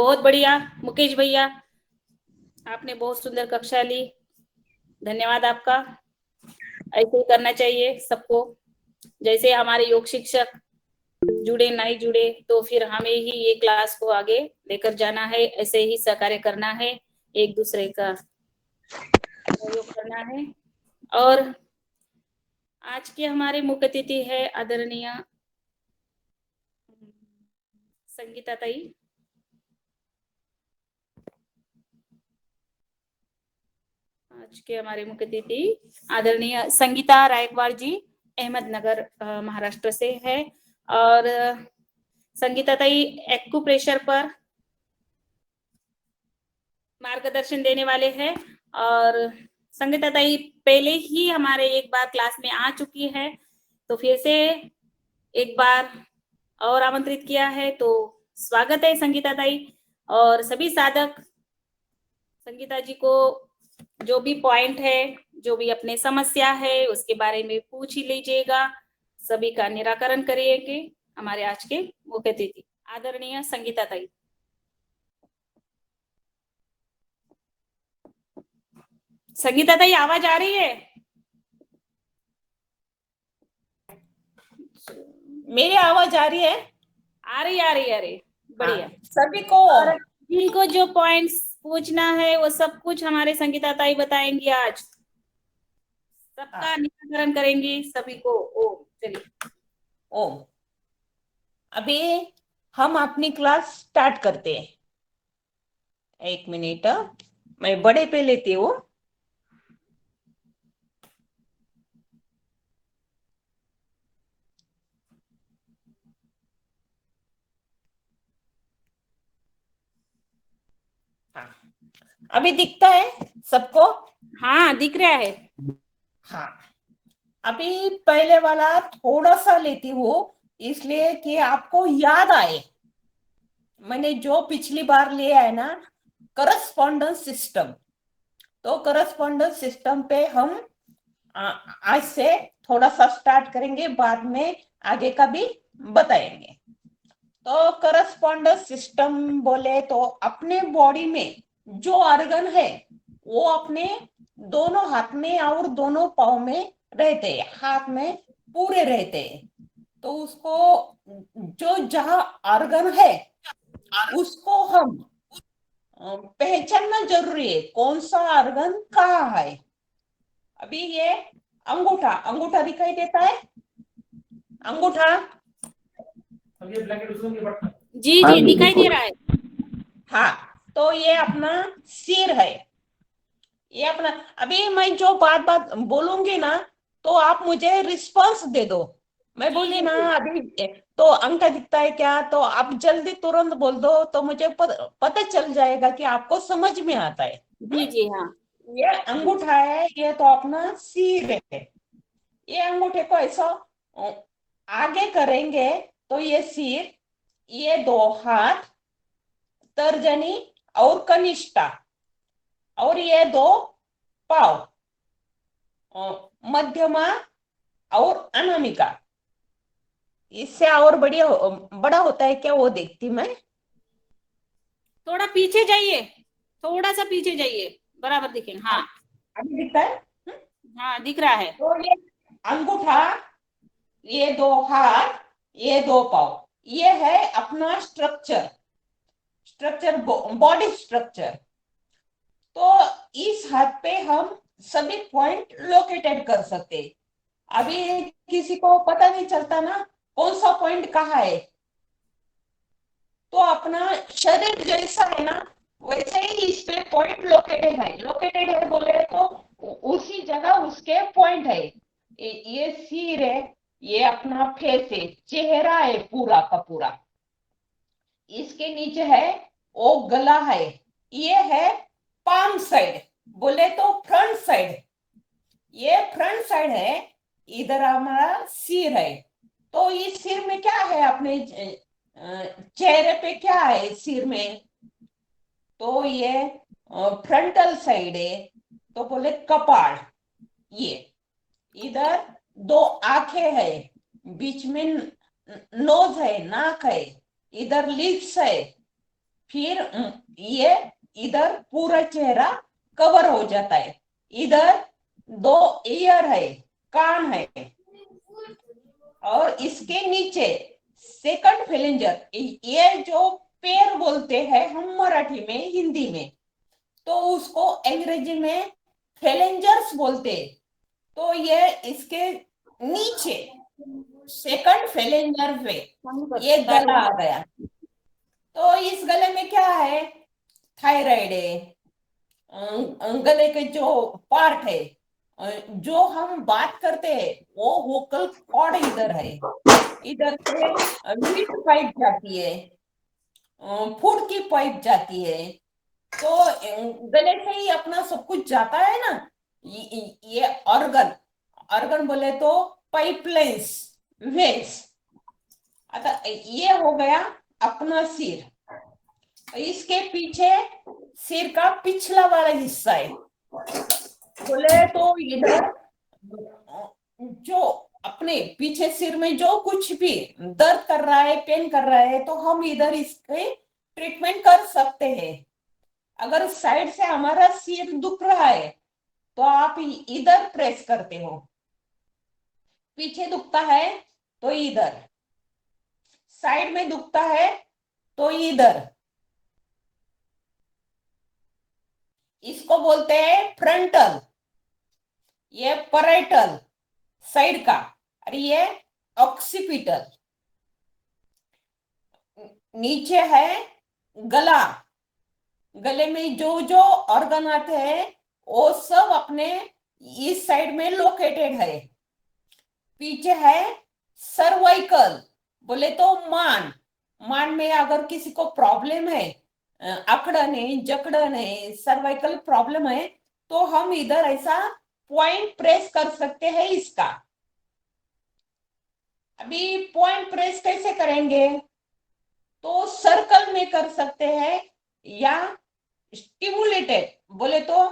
बहुत बढ़िया मुकेश भैया, आपने बहुत सुंदर कक्षा ली। धन्यवाद आपका। ऐसे ही करना चाहिए सबको। जैसे हमारे योग शिक्षक जुड़े नहीं जुड़े तो फिर हमें ही ये क्लास को आगे लेकर जाना है। ऐसे ही सहकार्य करना है, एक दूसरे का सहयोग करना है। और आज के हमारे मुख्य अतिथि है आदरणीय संगीता ताई। आज के हमारे मुख्य अतिथि आदरणीय संगीता रायकवाड़ जी, अहमदनगर महाराष्ट्र से है। और संगीता ताई एक्यूप्रेशर पर मार्गदर्शन देने वाले हैं। और संगीता ताई पहले ही हमारे एक बार क्लास में आ चुकी है, तो फिर से एक बार और आमंत्रित किया है। तो स्वागत है संगीता ताई। और सभी साधक संगीता जी को जो भी पॉइंट है, जो भी अपने समस्या है, उसके बारे में पूछ ही लीजिएगा। सभी का निराकरण करिएगा हमारे आज के मुख्य अतिथि आदरणीय संगीता ताई। संगीता ताई आवाज आ रही है? मेरी आवाज आ रही है? आ रही बढ़िया। सभी को और जिनको जो पॉइंट्स पूछना है वो सब कुछ हमारे संगीता ताई बताएंगी आज। सबका निराकरण करेंगी सभी को। ओम चलिए। ओम। अभी हम अपनी क्लास स्टार्ट करते हैं। एक मिनट, मैं बड़े पे लेती हूँ। अभी दिखता है सबको? हाँ दिख रहा है। हाँ, अभी पहले वाला थोड़ा सा लेती हूँ, इसलिए कि आपको याद आए। मैंने जो पिछली बार लिया है ना, करस्पॉन्डेंस सिस्टम, तो करस्पॉन्डेंस सिस्टम पे हम आज से थोड़ा सा स्टार्ट करेंगे, बाद में आगे का भी बताएंगे। तो करस्पॉन्डेंस सिस्टम बोले तो अपने बॉडी में जो ऑर्गन है वो अपने दोनों हाथ में और दोनों पाँव में रहते हैं, हाथ में पूरे रहते हैं। तो उसको जो जहां ऑर्गन है उसको हम पहचानना जरूरी है, कौन सा ऑर्गन कहाँ है। अभी ये अंगूठा, अंगूठा दिखाई देता है? अंगूठा जी जी दिखाई दे रहा है। हाँ, तो ये अपना सिर है। ये अपना, अभी मैं जो बात बात बोलूंगी ना, तो आप मुझे रिस्पॉन्स दे दो। मैं बोली ना अभी तो अंगूठा दिखता है क्या, तो आप जल्दी तुरंत बोल दो, तो मुझे पता चल जाएगा कि आपको समझ में आता है। जी जी हाँ। ये अंगूठा है, ये तो अपना सिर है। ये अंगूठे को ऐसा आगे करेंगे तो ये सिर, ये दो हाथ, तर्जनी और कनिष्ठा, और ये दो पाव, मध्यमा और अनामिका। इससे और बड़ा होता है क्या, वो देखती मैं। थोड़ा पीछे जाइए, थोड़ा सा पीछे जाइए, बराबर दिखेंगे। हाँ अभी दिखता है? हाँ दिख रहा है। तो ये अंगूठा, ये दो हाथ, ये दो पाव, ये है अपना स्ट्रक्चर, बॉडी स्ट्रक्चर। तो इस हद पे हम सभी पॉइंट लोकेटेड कर सकते। अभी किसी को पता नहीं चलता ना कौन सा पॉइंट कहाँ है, तो अपना शरीर जैसा है ना वैसे ही इस पे पॉइंट लोकेटेड है। लोकेटेड है बोले तो उसी जगह उसके पॉइंट है। ये सिर है, ये अपना फेस है, चेहरा है पूरा का पूरा। इसके नीचे है वो गला है, ये है पाम साइड, बोले तो फ्रंट साइड। ये फ्रंट साइड है, इधर हमारा सिर है। तो इस सिर में क्या है, अपने चेहरे पे क्या है सिर में, तो ये फ्रंटल साइड है, तो बोले कपाल। ये इधर दो आंखें है, बीच में नोज है, नाक है, इधर लिप्स है, फिर ये इधर पूरा चेहरा कवर हो जाता है। इधर 2 ईयर है, कान है, और इसके नीचे सेकंड फेलेंजर, ये जो पैर बोलते हैं हम मराठी में, हिंदी में, तो उसको अंग्रेजी में फेलेंजर्स बोलते। तो ये इसके नीचे सेकंड फेलेंजर पे ये गला आ गया। तो इस गले में क्या है? थायराइड है, गले के जो पार्ट है, जो हम बात करते हैं वो वोकल कॉर्ड इधर है। इधर से लीड पाइप जाती है, फूड की पाइप जाती है। तो गले से ही अपना सब कुछ जाता है ना। ये ऑर्गन, ऑर्गन बोले तो पाइपलाइंस, वेन्स। अतः ये हो गया अपना सिर। इसके पीछे सिर का पिछला वाला हिस्सा है। बोले तो इधर जो अपने पीछे सिर में जो कुछ भी दर्द कर रहा है, पेन कर रहा है, तो हम इधर इसके ट्रीटमेंट कर सकते हैं। अगर साइड से हमारा सिर दुख रहा है तो आप इधर प्रेस करते हो, पीछे दुखता है तो इधर, साइड में दुखता है तो इधर। इसको बोलते हैं फ्रंटल, ये पैराइटल साइड का, और ये ऑक्सीपिटल। नीचे है गला, गले में जो जो ऑर्गन आते हैं वो सब अपने इस साइड में लोकेटेड है। पीछे है सर्वाइकल, बोले तो मान, मान में अगर किसी को प्रॉब्लम है, अकड़न है, जकड़न है, सर्वाइकल प्रॉब्लम है, तो हम इधर ऐसा पॉइंट प्रेस कर सकते हैं इसका। अभी पॉइंट प्रेस कैसे करेंगे? तो सर्कल में कर सकते हैं, या स्टिमुलेटेड, बोले तो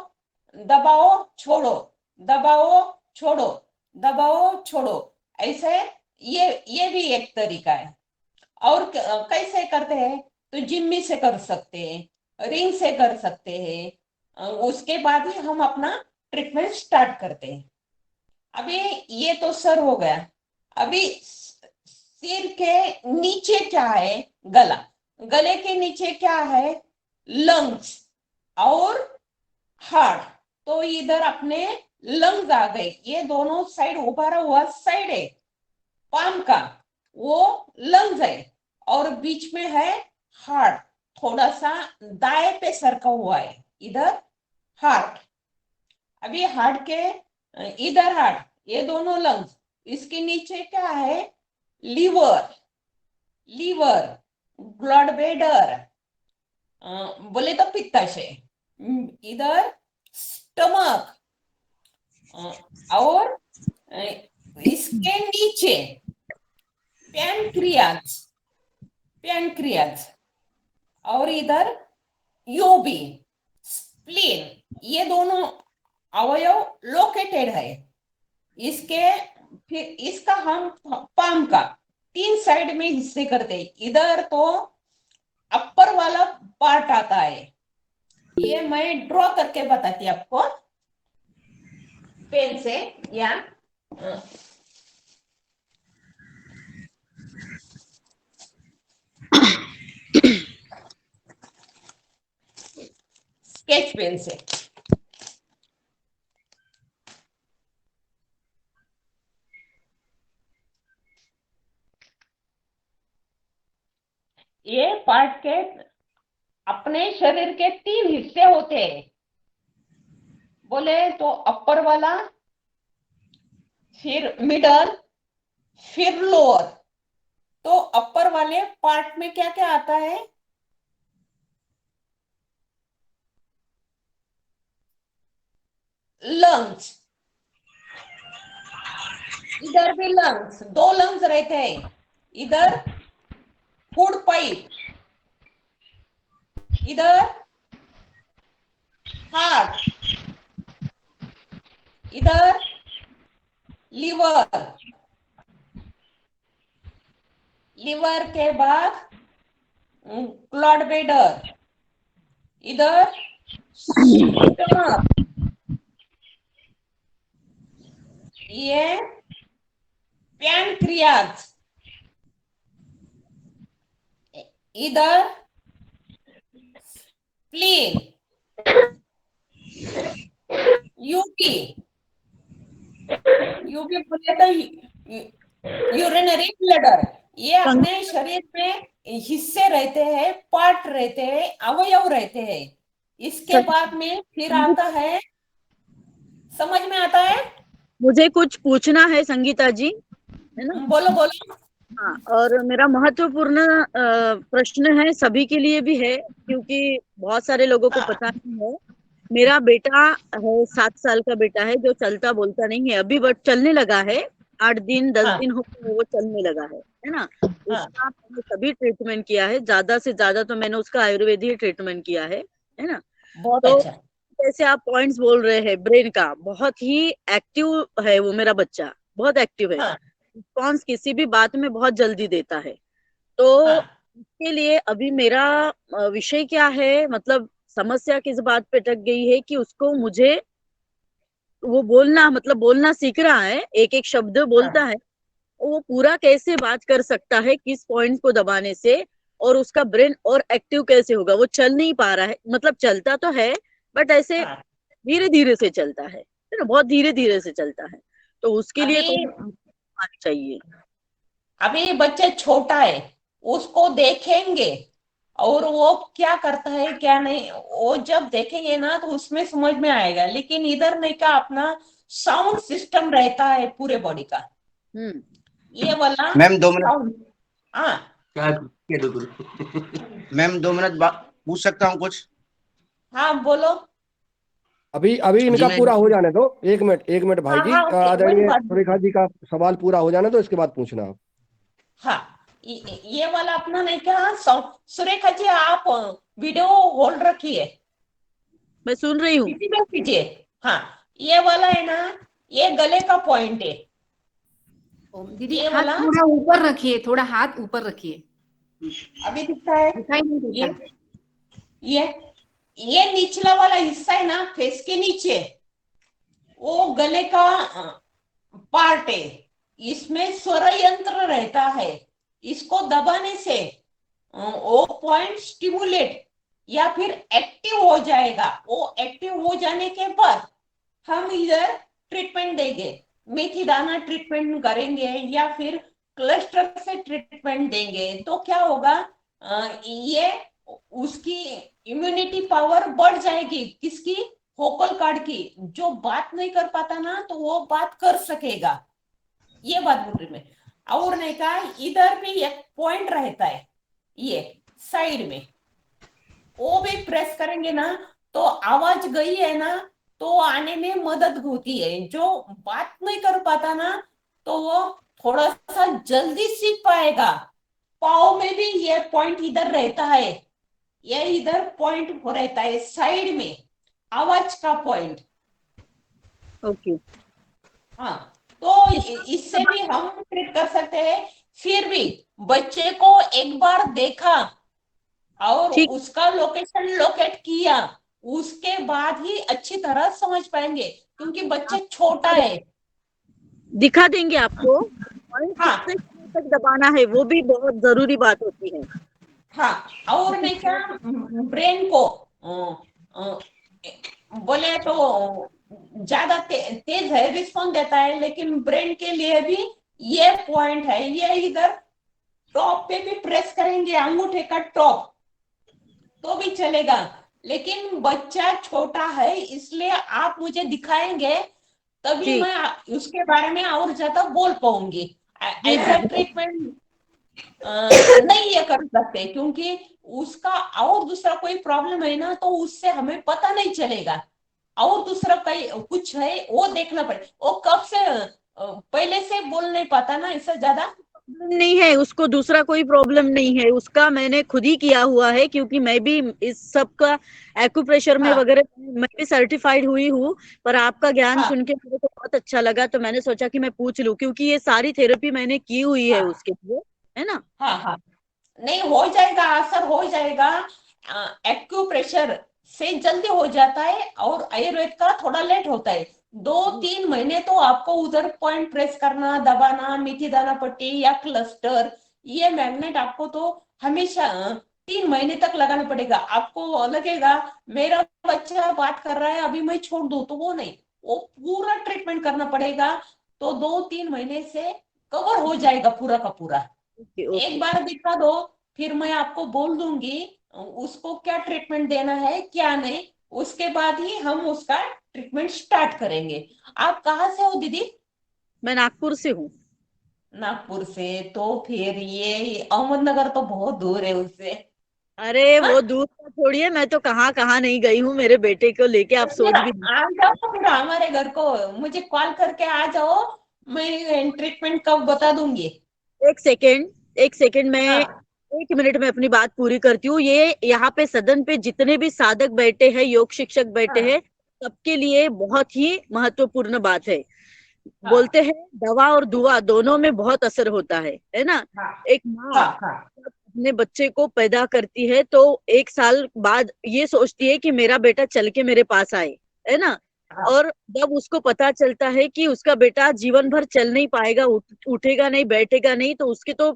दबाओ छोड़ो, दबाओ छोड़ो, दबाओ छोड़ो, ऐसे ये भी एक तरीका है। और कैसे करते हैं? तो जिम्मी से कर सकते हैं, रिंग से कर सकते हैं। उसके बाद ही हम अपना ट्रीटमेंट स्टार्ट करते हैं। अभी ये तो सर हो गया। अभी सिर के नीचे क्या है? गला। गले के नीचे क्या है? लंग्स और हार्ट। तो इधर अपने लंग्स आ गए, ये दोनों साइड उभारा हुआ साइड है पाम का, वो लंग्स है, और बीच में है हार्ट, थोड़ा सा दाएं पे सरका हुआ है, इधर हार्ट। अभी हार्ट के इधर हार्ट, ये दोनों लंग्स, इसके नीचे क्या है? लीवर, लीवर, ब्लड वेडर, बोले तो पित्ताशय, इधर स्टमक, और इसके नीचे पैनक्रियाज, पैनक्रियाज, और इधर यूबी, स्प्लीन, ये दोनों अवयव लोकेटेड है इसके। फिर इसका हम पाम का 3 साइड में हिस्से करते हैं। इधर तो अपर वाला पार्ट आता है, ये मैं ड्रॉ करके बताती आपको पेन से, या स्केच पेन से। ये पार्ट के अपने शरीर के 3 हिस्से होते हैं, बोले तो अपर वाला, फिर मिडल, फिर लोअर। तो अपर वाले पार्ट में क्या क्या आता है? लंग्स, इधर भी लंग्स, 2 लंग्स रहते हैं। इधर फूड पाइप, इधर हार्ट, इधर लीवर, लीवर के बाद ब्लड वेडर, इधर स्टमक, ये पैनक्रियाज, इधर स्प्लीन, यूपी, यूपी बोले तो यूरिनरी ब्लडर, ये अपने शरीर में हिस्से रहते हैं, पार्ट रहते हैं, अवयव रहते हैं। इसके बाद में फिर आता है, समझ में आता है? मुझे कुछ पूछना है संगीता जी, है ना? बोलो बोलो। हाँ, और मेरा महत्वपूर्ण प्रश्न है, सभी के लिए भी है, क्योंकि बहुत सारे लोगों को पता नहीं है। मेरा बेटा है, 7 साल का बेटा है, जो चलता बोलता नहीं है अभी, बट चलने लगा है। 8 दिन 10 दिन हो गए वो चलने लगा है ना? उसका मैंने सभी ट्रीटमेंट किया है, ज्यादा से ज्यादा तो मैंने उसका आयुर्वेदिक ट्रीटमेंट किया है ना? बहुत तो अच्छा। जैसे आप पॉइंट्स बोल रहे हैं ब्रेन का, बहुत ही एक्टिव है वो मेरा बच्चा, बहुत एक्टिव है। रिस्पॉन्स किसी भी बात में बहुत जल्दी देता है। तो इसके लिए अभी मेरा विषय क्या है, मतलब समस्या किस बात पे अटक गई है कि उसको मुझे वो बोलना, मतलब बोलना सीख रहा है, एक एक शब्द बोलता है, वो पूरा कैसे बात कर सकता है, किस पॉइंट को दबाने से, और उसका ब्रेन और एक्टिव कैसे होगा। वो चल नहीं पा रहा है, मतलब चलता तो है बट ऐसे धीरे धीरे से चलता है ना, बहुत धीरे धीरे से चलता है। तो उसके लिए तो चाहिए। अभी बच्चा छोटा है, उसको देखेंगे और वो क्या करता है क्या नहीं, वो जब देखेंगे ना तो उसमें समझ में आएगा। लेकिन इधर नहीं का अपना साउंड सिस्टम रहता है पूरे बॉडी का, ये वाला मैम 2 मिनट। साउंड। हाँ मैम 2 मिनट पूछ सकता हूँ कुछ? हाँ बोलो। अभी इनका पूरा हो जाने दो, 1 मिनट भाई जी, वही आदरणीय बात। सुरेखा जी का सवाल पूरा हो जाने दो, इसके बाद पूछना आप। हाँ, ये वाला अपना नहीं क्या, सुरेखा जी आप वीडियो होल्ड रखिए, मैं सुन रही हूँ। किसी में कीजिए। हाँ, ये वाला है ना, ये गले का पॉइंट है। दीदी हाथ थोड़ा ऊपर रखिए, थोड़ा हाथ ऊपर रखिए। अभी दिखता है? दिखाई नहीं देता। ये निचला वाला हिस्सा है ना, फेस के नीचे, वो गले का पार्ट है। इसमें स्वर यंत्र रहता है, इसको दबाने से वो पॉइंट स्टिमुलेट या फिर एक्टिव हो जाएगा। वो एक्टिव हो जाने के बाद हम इधर ट्रीटमेंट देंगे, मेथी दाना ट्रीटमेंट करेंगे या फिर क्लस्टर से ट्रीटमेंट देंगे। तो क्या होगा, ये उसकी इम्यूनिटी पावर बढ़ जाएगी। किसकी? वोकल कार्ड की। जो बात नहीं कर पाता ना, तो वो बात कर सकेगा, ये बात बोल रही मैं। और नहीं कहा, इधर भी एक पॉइंट रहता है, ये साइड में, वो भी प्रेस करेंगे ना तो आवाज गई है ना तो आने में मदद होती है। जो बात नहीं कर पाता ना, तो वो थोड़ा सा जल्दी सीख पाएगा। पाव में भी ये पॉइंट इधर रहता है, ये इधर पॉइंट रहता है साइड में, आवाज का पॉइंट। ओके। हाँ, तो इससे भी हम ट्रीट कर सकते हैं। फिर भी बच्चे को एक बार देखा और उसका लोकेशन लोकेट किया, उसके बाद ही अच्छी तरह समझ पाएंगे, क्योंकि बच्चा छोटा है। दिखा देंगे आपको कितने तक दबाना है, वो भी बहुत जरूरी बात होती है। हाँ, और नहीं क्या, ब्रेन को बोले तो ज्यादा तेज है, रिस्पॉन्स देता है। लेकिन ब्रेन के लिए भी ये पॉइंट है, ये इधर टॉप पे भी प्रेस करेंगे, अंगूठे का टॉप, तो भी चलेगा। लेकिन बच्चा छोटा है, इसलिए आप मुझे दिखाएंगे, तभी मैं उसके बारे में और ज्यादा बोल पाऊंगी। ऐसा ट्रीटमेंट नहीं ये कर सकते, क्योंकि उसका और दूसरा कोई प्रॉब्लम है ना, तो उससे हमें पता नहीं चलेगा। और दूसरा कहीं कुछ है वो देखना पड़े। वो कब से पहले से बोल नहीं पाता ना, इससे ज्यादा नहीं है उसको, दूसरा कोई प्रॉब्लम नहीं है उसका। मैंने खुद ही किया हुआ है, क्योंकि मैं भी इस सब का एक्यूप्रेशर में वगैरह मैं भी सर्टिफाइड हुई हूँ। पर आपका ज्ञान सुन के मुझे तो बहुत अच्छा लगा, तो मैंने सोचा कि मैं पूछ लूं, क्योंकि ये सारी थेरेपी मैंने की हुई है उसके लिए, है ना? हाँ, नहीं हो जाएगा, असर हो जाएगा। एक्यूप्रेशर से जल्दी हो जाता है और आयुर्वेद का थोड़ा लेट होता है। 2-3 महीने तो आपको उधर पॉइंट प्रेस करना, दबाना, मीठी दाना पट्टी या क्लस्टर, ये मैग्नेट आपको तो हमेशा 3 महीने तक लगाना पड़ेगा। आपको लगेगा मेरा बच्चा बात कर रहा है अभी मैं छोड़ दूं, तो वो नहीं, वो पूरा ट्रीटमेंट करना पड़ेगा। तो 2-3 महीने से कवर हो जाएगा पूरा का पूरा। ओके एक ओके। बार दिखा दो, फिर मैं आपको बोल दूंगी उसको क्या ट्रीटमेंट देना है क्या नहीं, उसके बाद ही हम उसका ट्रीटमेंट स्टार्ट करेंगे। आप कहाँ से हो दीदी? मैं नागपुर से हूँ। नागपुर से? तो फिर ये अहमदनगर तो बहुत दूर है उससे। अरे हाँ, वो दूर का छोड़िए, मैं तो कहाँ कहाँ नहीं गई हूँ, मेरे बेटे को लेके आप फिर सोच भी नहीं। आ जाओ फिर हमारे घर को, मुझे कॉल करके आ जाओ, मैं ट्रीटमेंट कब बता दूंगी। एक सेकेंड, एक सेकेंड, मैं हाँ 1 मिनट में अपनी बात पूरी करती हूँ। ये यहाँ पे सदन पे जितने भी साधक बैठे हैं, योग शिक्षक बैठे हाँ हैं, सबके लिए बहुत ही महत्वपूर्ण बात है। हाँ बोलते हैं दवा और दुआ दोनों में बहुत असर होता है ना। हाँ एक माँ हाँ हाँ अपने बच्चे को पैदा करती है तो 1 साल बाद ये सोचती है कि मेरा बेटा चल के मेरे पास आए, है ना। हाँ और जब उसको पता चलता है कि उसका बेटा जीवन भर चल नहीं पाएगा, उठेगा नहीं, बैठेगा नहीं, तो उसकी तो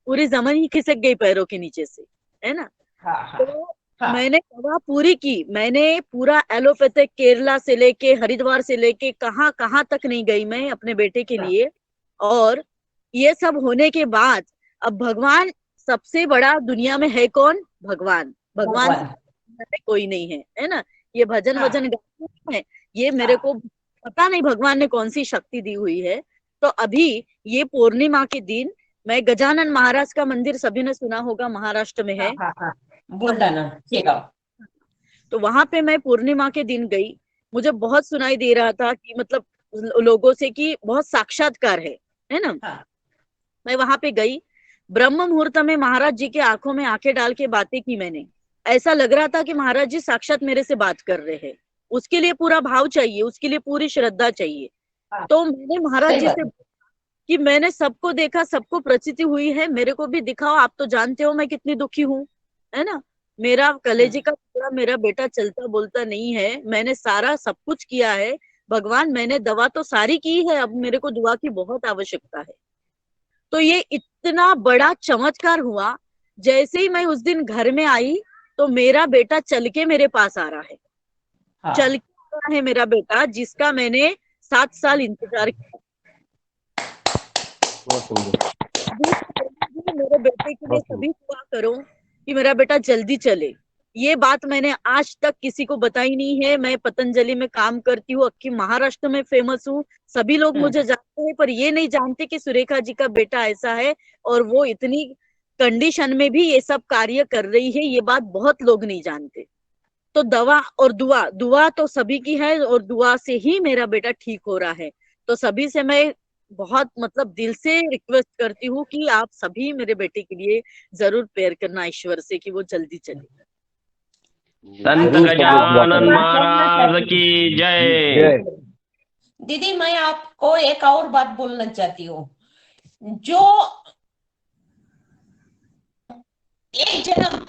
पूरी जमीन ही खिसक गई पैरों के नीचे से, है ना। हाँ हाँ तो हाँ मैंने दवा पूरी की, मैंने पूरा एलोपैथिक केरला से लेके हरिद्वार से लेके कहाँ कहाँ तक नहीं गई मैं अपने बेटे के हाँ लिए। और ये सब होने के बाद अब भगवान सबसे बड़ा दुनिया में है कौन? भगवान। भगवान से भगवान। दुनिया में कोई नहीं है ना। ये भजन हाँ वजन गाते हैं, ये मेरे हाँ को पता नहीं भगवान ने कौन सी शक्ति दी हुई है। तो अभी ये पूर्णिमा के दिन मैं गजानन महाराज का मंदिर, सभी ने सुना होगा, महाराष्ट्र में हाँ है। हाँ हाँ, बुलढाणा शेगाव। तो वहां पे मैं पूर्णिमा के दिन गई, मुझे बहुत सुनाई दे रहा था कि मतलब लोगों से कि बहुत साक्षात्कार है ना। हाँ मैं वहां पे गई, ब्रह्म मुहूर्त में महाराज जी के आंखों में आंखें डाल के बातें की मैंने। ऐसा लग रहा था कि महाराज जी साक्षात मेरे से बात कर रहे हैं। उसके लिए पूरा भाव चाहिए, उसके लिए पूरी श्रद्धा चाहिए। हाँ, तो मैंने महाराज सही जी बात से है। कि मैंने सबको देखा, सबको प्रचिति हुई है, मेरे को भी दिखाओ, आप तो जानते हो मैं कितनी दुखी हूँ, है ना। मेरा कलेजे का टुकड़ा, मेरा बेटा चलता बोलता नहीं है, मैंने सारा सब कुछ किया है। भगवान मैंने दवा तो सारी की है, अब मेरे को दुआ की बहुत आवश्यकता है। तो ये इतना बड़ा चमत्कार हुआ। जैसे ही मैं उस दिन घर में आई तो मेरा बेटा चल के मेरे पास आ रहा है, चल हाँ के आ रहा है मेरा बेटा, जिसका मैंने 7 साल इंतजार किया। बहुत सुंदर। मेरे बेटे के लिए बहुत सुंदर। सभी दुआ करो कि मेरा बेटा जल्दी चले। ये बात मैंने आज तक किसी को बताई नहीं है। मैं पतंजलि में काम करती हूँ, अक्की महाराष्ट्र में फेमस हूँ, सभी लोग मुझे जानते हैं, पर ये नहीं जानते कि सुरेखा जी का बेटा ऐसा है और वो इतनी कंडीशन में भी ये सब कार्य कर रही है, ये बात बहुत लोग नहीं जानते। तो दवा और दुआ, दुआ तो सभी की है और दुआ से ही मेरा बेटा ठीक हो रहा है। तो सभी से मैं बहुत मतलब दिल से रिक्वेस्ट करती हूँ कि आप सभी मेरे बेटे के लिए जरूर प्रेयर करना ईश्वर से कि वो जल्दी चले। संत जरूर सब लोग दुआ गजानन करेंगे। महाराज की जय। जय। दीदी मैं आपको एक और बात बोलना चाहती हूँ। जो एक जन्म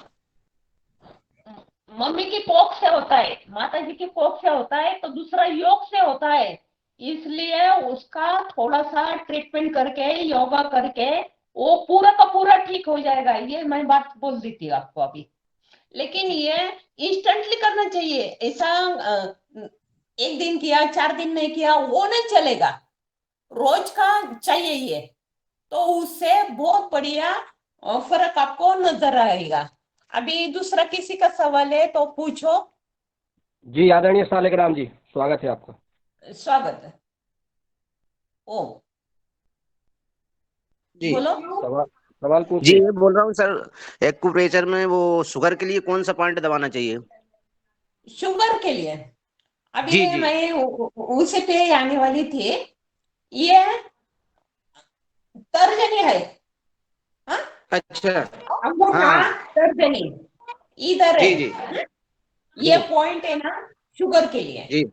मम्मी की कोख से होता है, माता जी की कोख से होता है, तो दूसरा योग से होता है। इसलिए उसका थोड़ा सा ट्रीटमेंट करके, योगा करके वो पूरा का पूरा ठीक हो जाएगा। ये मैं बात बोल दी थी आपको अभी। लेकिन ये इंस्टेंटली करना चाहिए। ऐसा 1 दिन किया, 4 दिन नहीं किया, वो नहीं चलेगा। रोज का चाहिए ये। तो उससे बहुत बढ़िया फर्क आपको नजर आएगा। अभी दूसरा किसी का सवाल है तो पूछो। जी आदरणीय सालिग्राम जी, स्वागत है आपका। स्वागत है। ओ जी बोलो। सवाल सवाल जी, पूछिए। ये बोल रहा हूँ सर, एक्यूप्रेशर में वो शुगर के लिए कौन सा पॉइंट दबाना चाहिए? शुगर के लिए अभी जी जी। मैं उसे पे आने वाली थी। ये तर्जनी है। हाँ, अच्छा। अंगूठा हाँ तर्जनी इधर है। जी जी ये जी पॉइंट है ना शुगर के लिए। जी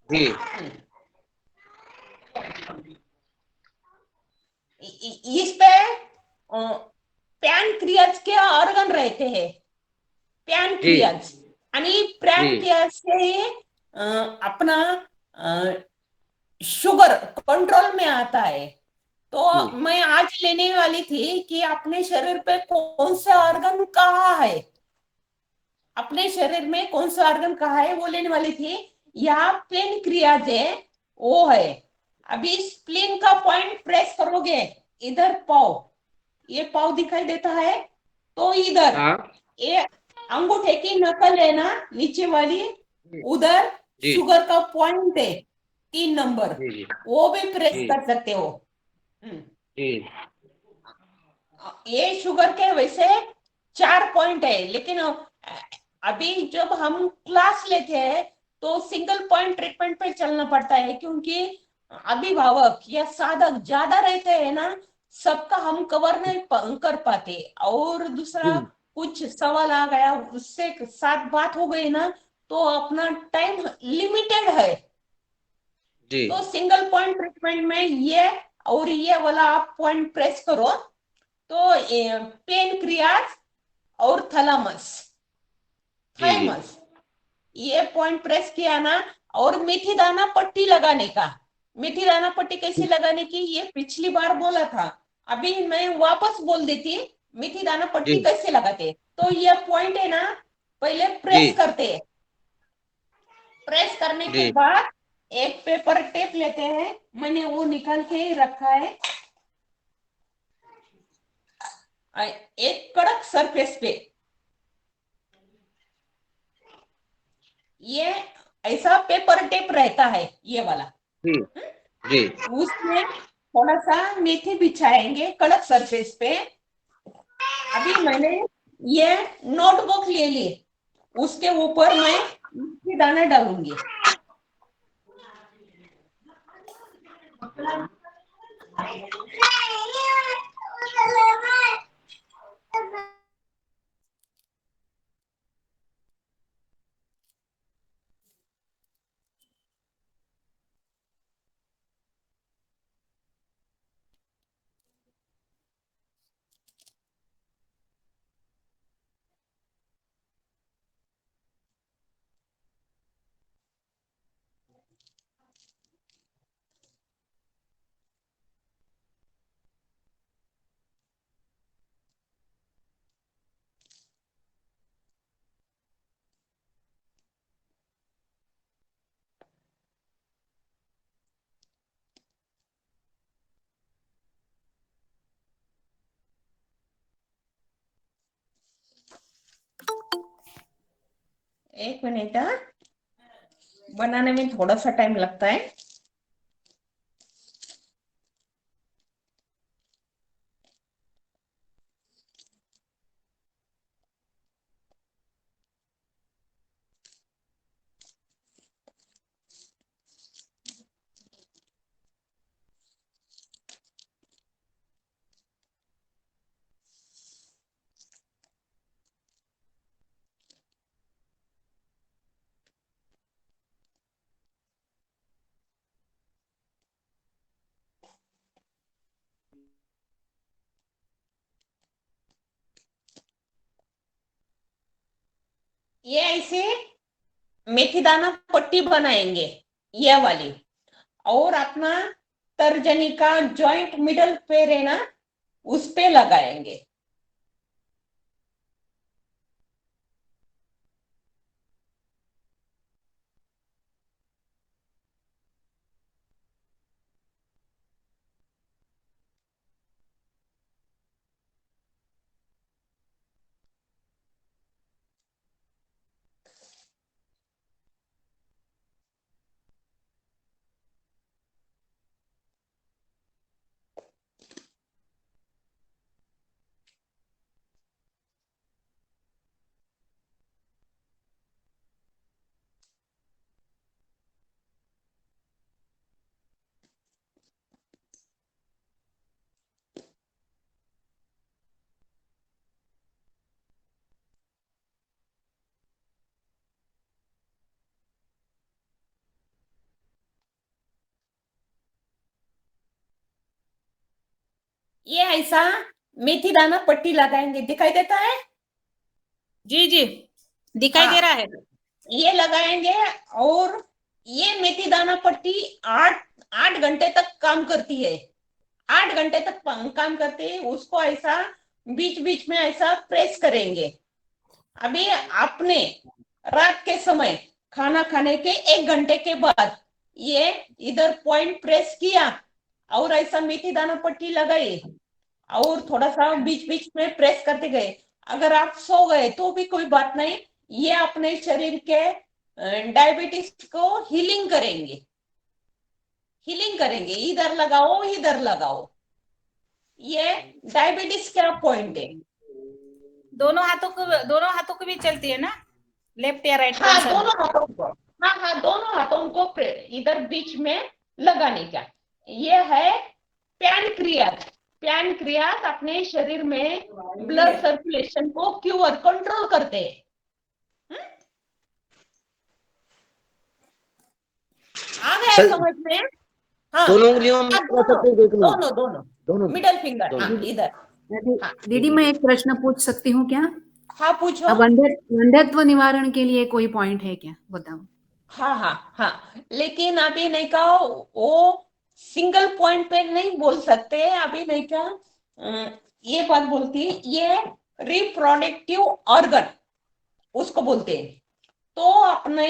जी इस पे पैनक्रियाज के ऑर्गन रहते हैं। जी पैनक्रियाज आणि प्राण से अपना शुगर कंट्रोल में आता है। तो मैं आज लेने वाली थी कि अपने शरीर पे कौन सा ऑर्गन कहाँ है, अपने शरीर में कौन सा ऑर्गन कहाँ है वो लेने वाली थी। यहाँ पेन क्रियाज है वो है। अभी स्प्लीन का पॉइंट प्रेस करोगे, इधर पाव, ये पाव दिखाई देता है, तो इधर ये अंगूठे की नकल है ना नीचे वाली, उधर शुगर का पॉइंट है 3 नंबर, वो भी प्रेस कर सकते हो। ये शुगर के वैसे 4 पॉइंट है, लेकिन अभी जब हम क्लास लेते हैं तो सिंगल पॉइंट ट्रीटमेंट पे चलना पड़ता है, क्योंकि अभिभावक या साधक ज्यादा रहते हैं ना, सबका हम कवर नहीं कर पाते। और दूसरा कुछ सवाल आ गया, उससे साथ बात हो गई ना, तो अपना टाइम लिमिटेड है। तो सिंगल पॉइंट ट्रीटमेंट में ये और ये वाला आप पॉइंट प्रेस करो तो पेन क्रियाज और थैलामस थाइमस, ये पॉइंट प्रेस किया ना। और मेथी दाना पट्टी लगाने का, मेथी दाना पट्टी कैसे लगाने की ये पिछली बार बोला था, अभी मैं वापस बोल देती। मेथी दाना पट्टी कैसे लगाते, तो ये पॉइंट है ना, पहले प्रेस करते, प्रेस करने के बाद एक पेपर टेप लेते हैं, मैंने वो निकाल के ही रखा है, एक कड़क सरफेस पे ये ऐसा पेपर टेप रहता है ये वाला, उसमें थोड़ा सा मेथी बिछाएंगे कड़क सरफेस पे। अभी मैंने ये नोटबुक ले ली, उसके ऊपर मैं मेथी दाना डालूंगी। एक मिनट, बनाने में थोड़ा सा टाइम लगता है। ये ऐसे मेथी दाना पट्टी बनाएंगे ये वाली, और अपना तर्जनी का जॉइंट मिडल पेर है ना, उस पे लगाएंगे। ये ऐसा मेथी दाना पट्टी लगाएंगे, दिखाई देता है? जी जी। दिखाई हाँ। दे रहा है? ये लगाएंगे और ये मेथी दाना पट्टी 8 घंटे तक काम करती है। 8 घंटे तक काम करते हैं। उसको ऐसा बीच बीच में ऐसा प्रेस करेंगे। अभी आपने रात के समय खाना खाने के 1 घंटे के बाद ये इधर पॉइंट प्रेस किया और ऐसा मेथी दाना पट्टी लगाई और थोड़ा सा बीच बीच में प्रेस करते गए। अगर आप सो गए तो भी कोई बात नहीं, ये अपने शरीर के डायबिटीज को हीलिंग करेंगे। इधर लगाओ इधर लगाओ। ये डायबिटीज का पॉइंट है। दोनों हाथों को भी चलती है ना, लेफ्ट या राइट? हाँ दोनों हाथों को, हाँ दोनों हाथों को इधर बीच में लगाने का। ये है पैनक्रियास अपने शरीर में ब्लड सर्कुलेशन को क्योर कंट्रोल करते हैं। आ गया सर, समझ में? हाँ दोनों उंगलियों में हाँ, लगा सकते हैं, देख लो। दोनों मिडल फिंगर, हाँ इधर। हाँ, दीदी मैं एक प्रश्न पूछ सकती हूँ क्या? हाँ पूछो। अब अंधत्व निवारण के लिए कोई पॉइंट है क्या, बताओ? हाँ, लेकिन अभी नहीं कहा, वो सिंगल पॉइंट पे नहीं बोल सकते। अभी नहीं कहा, ये बात बोलती है, ये रिप्रोडक्टिव ऑर्गन उसको बोलते हैं। तो अपने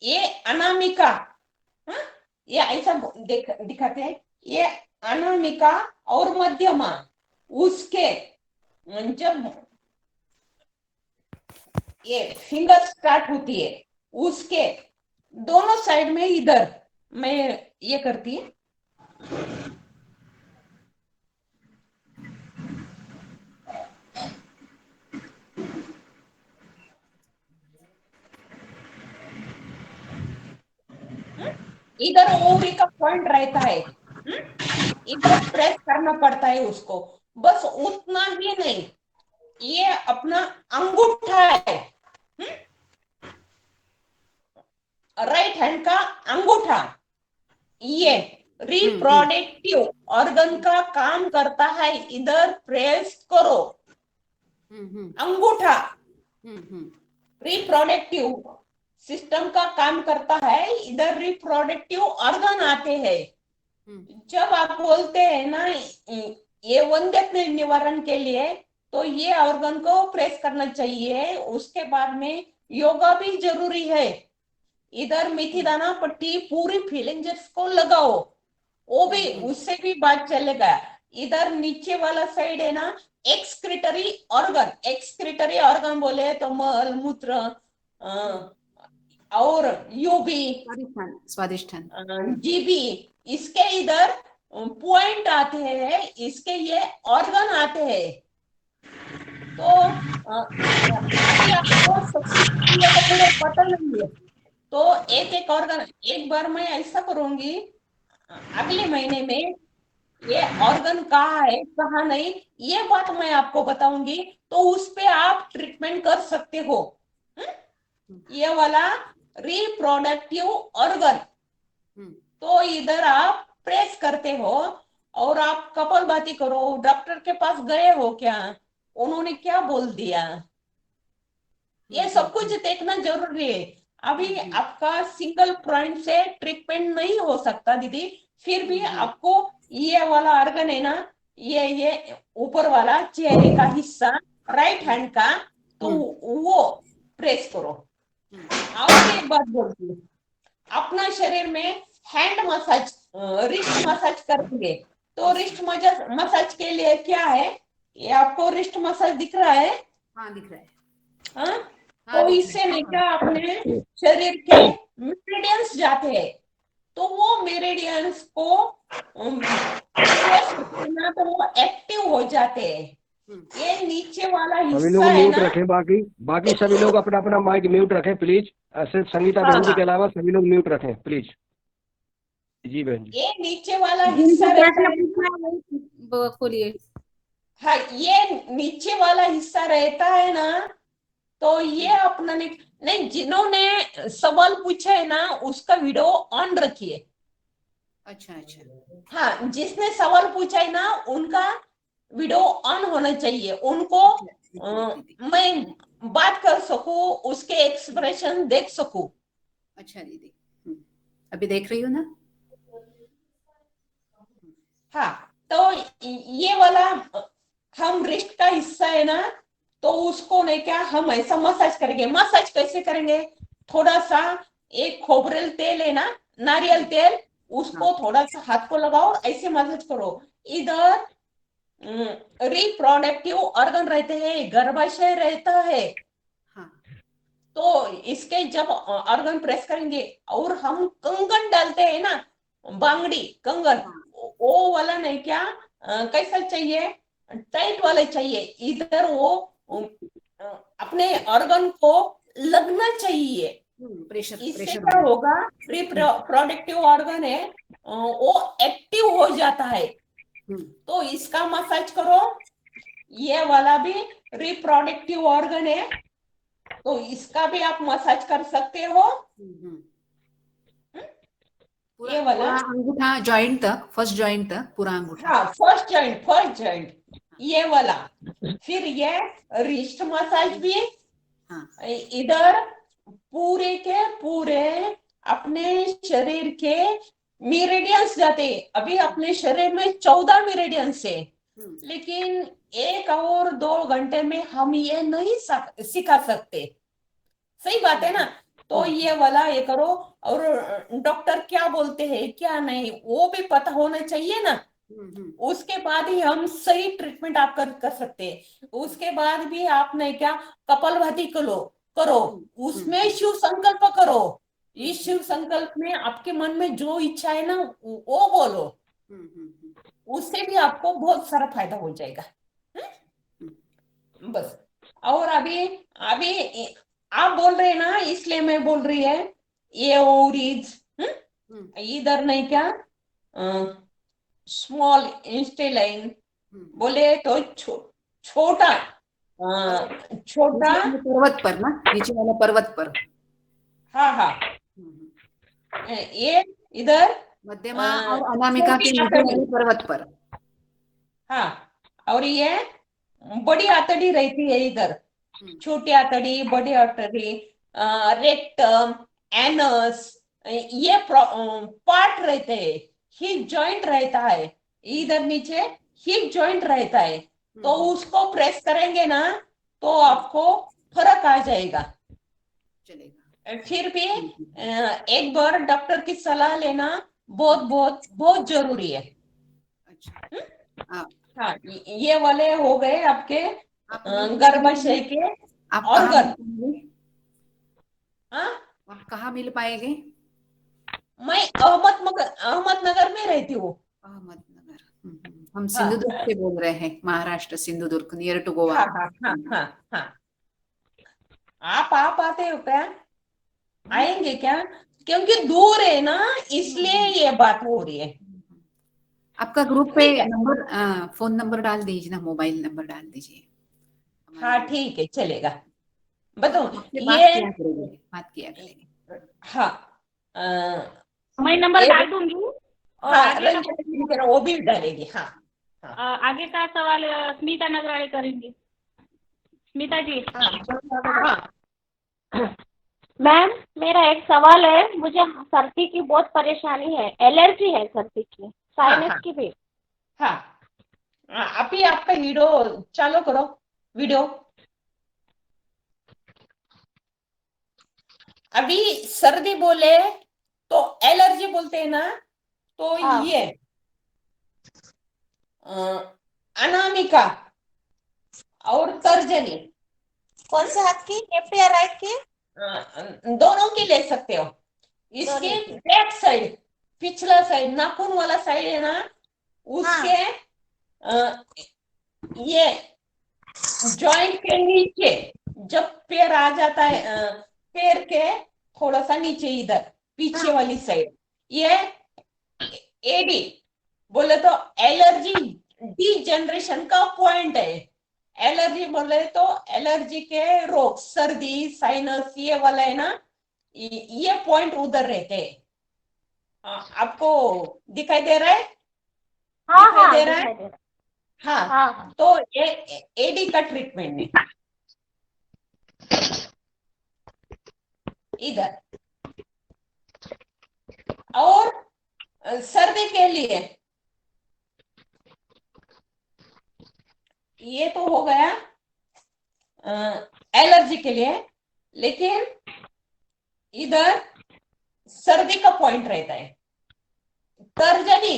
ये अनामिका, हाँ, ये ऐसा दिखाते हैं, ये अनामिका और मध्यमा, उसके जब ये फिंगर स्टार्ट होती है उसके दोनों साइड में इधर मैं ये करती है। इधर ओवरी का पॉइंट रहता है, इधर प्रेस करना पड़ता है उसको। बस उतना ही नहीं, ये अपना अंगूठा है, राइट हैंड का अंगूठा, ये रिप्रोडक्टिव ऑर्गन का काम करता है। इधर प्रेस करो, अंगूठा रिप्रोडक्टिव सिस्टम का काम करता है। इधर रिप्रोडक्टिव ऑर्गन आते हैं। जब आप बोलते हैं ना ये वंध्यत्व निवारण के लिए, तो ये ऑर्गन को प्रेस करना चाहिए। उसके बाद में योगा भी जरूरी है। इधर मेथी दाना पट्टी पूरी फीलिंग्स को लगाओ, वो भी उससे भी बात चलेगा। इधर नीचे वाला साइड है ना, एक्सक्रीटरी ऑर्गन बोले तो मल मूत्र और यूबी स्वादिष्ठान जीबी, इसके इधर पॉइंट आते हैं, इसके ये ऑर्गन आते हैं। तो अभी आपको सबसे पूरे पता नहीं है, तो एक ऑर्गन, एक बार मैं ऐसा करूंगी अगले महीने में, ये ऑर्गन कहाँ है कहाँ नहीं, ये बात मैं आपको बताऊंगी। तो उस पे आप ट्रीटमेंट कर सकते हो। ये वाला रिप्रोडक्टिव ऑर्गन, तो इधर आप प्रेस करते हो और आप कपालभाति करो। डॉक्टर के पास गए हो क्या, उन्होंने क्या बोल दिया, ये सब कुछ देखना जरूरी है। अभी आपका सिंगल पॉइंट से ट्रीटमेंट नहीं हो सकता दीदी, फिर भी आपको ये वाला ऑर्गन है ना, ये ऊपर वाला चेहरे का हिस्सा राइट हैंड का, तो वो प्रेस करो। और एक बात बोलती हूँ, अपना शरीर में हैंड मसाज, रिस्ट मसाज करेंगे। तो रिस्ट मसाज के लिए क्या है, ये आपको रिस्ट मसाज दिख रहा है? हाँ दिख रहा है। हाँ, तो इससे नहीं क्या अपने शरीर के मेरिडियंस जाते हैं, तो वो मेरिडियंस को ना तो वो एक्टिव हो जाते हैं। ये नीचे वाला सभी लोग हिस्सा है म्यूट ना, रखें, बाकी सभी लोग अपना अपना माइक म्यूट रखें प्लीज। सिर्फ संगीता बहन जी के अलावा सभी लोग म्यूट रखें प्लीज। जी बहन जी। ये नीचे वाला हिस्सा रहता है, खोलिए। हाँ ये नीचे वाला हिस्सा रहता है ना, तो ये अपना नहीं, जिन्होंने सवाल पूछा है ना उसका वीडियो ऑन रखिए। अच्छा। हाँ, जिसने सवाल पूछा है ना उनका वीडियो ऑन होना चाहिए। उनको मैं बात कर सकूं, उसके एक्सप्रेशन देख सकूं। अच्छा दीदी, अभी देख रही हो ना? हाँ, तो ये वाला हम रिस्ट का हिस्सा है ना, तो उसको नहीं क्या हम ऐसा मसाज करेंगे। मसाज कैसे करेंगे? थोड़ा सा एक खोबरेल तेल है ना, नारियल तेल, उसको थोड़ा सा हाथ को लगाओ, ऐसे मसाज करो। इधर रिप्रोडक्टिव ऑर्गन रहते हैं, गर्भाशय रहता है, हाँ तो इसके जब ऑर्गन प्रेस करेंगे और हम कंगन डालते हैं ना, बांगड़ी कंगन, वो वाला नहीं क्या, कैसा चाहिए? टाइट वाले चाहिए। इधर वो अपने ऑर्गन को लगना चाहिए। प्रेशर इससे प्रेशर क्या होगा, रिप्रोडक्टिव ऑर्गन है वो एक्टिव हो जाता है। तो इसका मसाज करो। ये वाला भी रिप्रोडक्टिव ऑर्गन है, तो इसका भी आप मसाज कर सकते हो। पूरा ये वाला, पूरा अंगूठा जॉइंट तक, फर्स्ट जॉइंट तक पूरा अंगूठा। हाँ फर्स्ट जॉइंट ये वाला। फिर ये रिस्ट मसाज भी। हाँ इधर पूरे के पूरे अपने शरीर के मेरिडियंस जाते। अभी अपने शरीर में 14 मेरिडियंस है, लेकिन 1 और 2 घंटे में हम ये नहीं सिखा सकते। सही बात है ना? तो ये वाला ये करो, और डॉक्टर क्या बोलते हैं क्या नहीं वो भी पता होना चाहिए ना। उसके बाद ही हम सही ट्रीटमेंट आप कर सकते हैं। उसके बाद भी आपने क्या, कपालभाति करो, उसमें शिव संकल्प करो। इस शिव संकल्प में आपके मन में जो इच्छा है ना वो बोलो, उससे भी आपको बहुत सारा फायदा हो जाएगा। बस। और अभी अभी आप बोल रहे हैं ना, इसलिए मैं बोल रही है, ये ओवरीज इधर नहीं क्या, स्मॉल इंस्टेलाइन बोले तो छोटा छोटा पर्वत पर ना, नीचे वाला पर्वत पर। हाँ हाँ, ये इधर मध्यमा और अनामिका के नीचे वाले पर्वत पर। हाँ, और ये बड़ी आतड़ी रहती है इधर, छोटी आतड़ी, बड़ी आतड़ी, रेक्टम, एनस, ये पार्ट रहते हैं। हिप जॉइंट रहता है इधर नीचे, हिप जॉइंट रहता है, तो उसको प्रेस करेंगे ना तो आपको फर्क आ जाएगा। चलेगा। फिर भी एक बार डॉक्टर की सलाह लेना बहुत बहुत बहुत जरूरी है। अच्छा हाँ, ये वाले हो गए आपके गर्भाशय के आप ऑर्गन। आप कहाँ मिल पाएंगे? मैं अहमदनगर में रहती हूँ। अहमदनगर। हम सिंधुदुर्ग से बोल रहे हैं, महाराष्ट्र, सिंधुदुर्ग, नियर टू गोवा। हाँ हाँ हाँ हाँ हाँ। आप आते हो क्या? आएंगे क्या? क्योंकि दूर है ना, इसलिए ये बात हो रही है। आपका ग्रुप पे नंबर, फोन नंबर डाल दीजिए ना, मोबाइल नंबर डाल दीजिए। हाँ ठीक है, चलेगा। बताओ बात किया करेंगे। हाँ, मैं नंबर डाल दूंगी। और हाँ, आगे रंजना वो भी डालेगी। हाँ, आगे का सवाल स्मिता नगराळे करेंगी। स्मिता जी। मैम, मेरा एक सवाल है। मुझे सर्दी की बहुत परेशानी है, एलर्जी है सर्दी की, साइनस की भी। हाँ, अभी आपका वीडियो चालू करो, वीडियो। अभी सर्दी बोले तो एलर्जी बोलते हैं ना, तो ये अनामिका और तर्जनी। कौन से हाथ की, लेफ्ट या राइट की? दोनों की ले सकते हो। इसके बैक साइड, पिछला साइड, नाखून वाला साइड है ना, उसके ये जॉइंट के नीचे, जब पैर आ जाता है, पैर के थोड़ा सा नीचे इधर पीछे वाली साइड, ये एडी बोले तो एलर्जी डी जनरेशन का पॉइंट है। एलर्जी बोले तो एलर्जी के रोग, सर्दी, साइनस, ये वाला है ना, ये पॉइंट उधर रहते हैं। आपको दिखाई दे रहा है? हाँ, दिखाई दे रहा है? हाँ, तो ये एडी का ट्रीटमेंट है। इधर। और सर्दी के लिए ये तो हो गया एलर्जी के लिए, लेकिन इधर सर्दी का पॉइंट रहता है। तर्जनी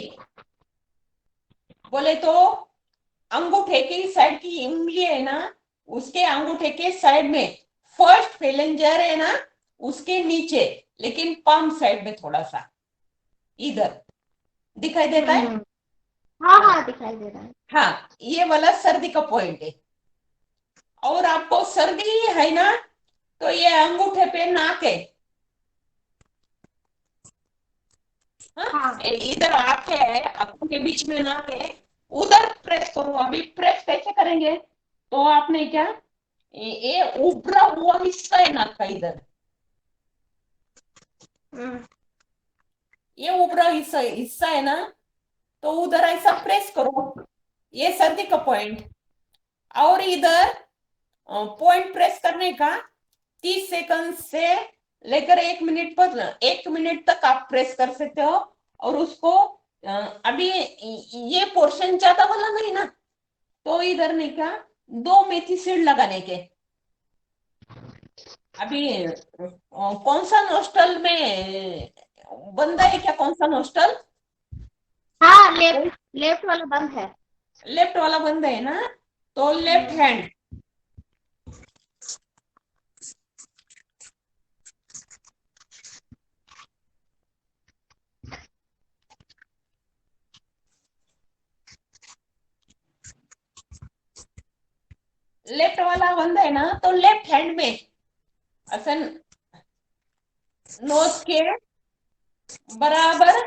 बोले तो अंगूठे की साइड की उंगली है ना, उसके अंगूठे के साइड में फर्स्ट फेलेंजर है ना, उसके नीचे, लेकिन पाम साइड में थोड़ा सा इधर दिखाई देता है। हाँ हाँ दिखाई दे रहा है। हाँ, ये वाला सर्दी का पॉइंट है। और आपको सर्दी है ना, तो ये अंगूठे पे नाक है। हाँ, इधर आंख है, आंखों के बीच में नाक है, उधर प्रेस करो। अभी प्रेस कैसे करेंगे? तो आपने क्या, ये उभरा हुआ हिस्सा है नाक का इधर, ये उभरा हिस्सा है ना, तो उधर ऐसा प्रेस करो, ये सर्दी का पॉइंट। और इधर पॉइंट प्रेस करने का 30 सेकंड से लेकर 1 मिनट पर 1 मिनट तक आप प्रेस कर सकते हो। और उसको अभी ये पोर्शन ज्यादा वाला नहीं ना, तो इधर नहीं का 2 मेथी सीड लगाने के। अभी कौन सा नोस्टल में बंद है क्या? कौन सा नोस्टल? हाँ, लेफ्ट वाला बंद है। लेफ्ट वाला बंद है ना, तो लेफ्ट हैंड लेफ्ट वाला बंद है ना, तो लेफ्ट हैंड में असन नोज के बराबर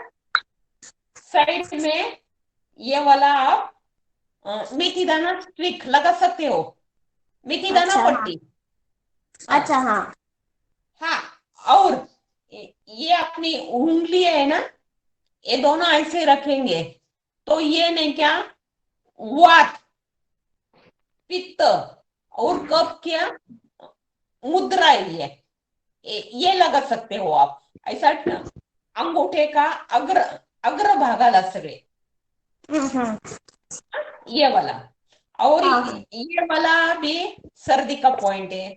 साइड में ये वाला आप मेथी दाना स्ट्रिक लगा सकते हो, मेथी दाना अच्छा, पट्टी। अच्छा हाँ। हाँ, और ये अपनी उंगली है ना, ये दोनों ऐसे रखेंगे, तो ये नहीं क्या, वात, पित्त और कफ क्या मुद्रा है, ये लगा सकते हो आप। ऐसा अंगूठे का अग्र भागाला सगळे, ये वाला। और ये वाला भी सर्दी का पॉइंट है।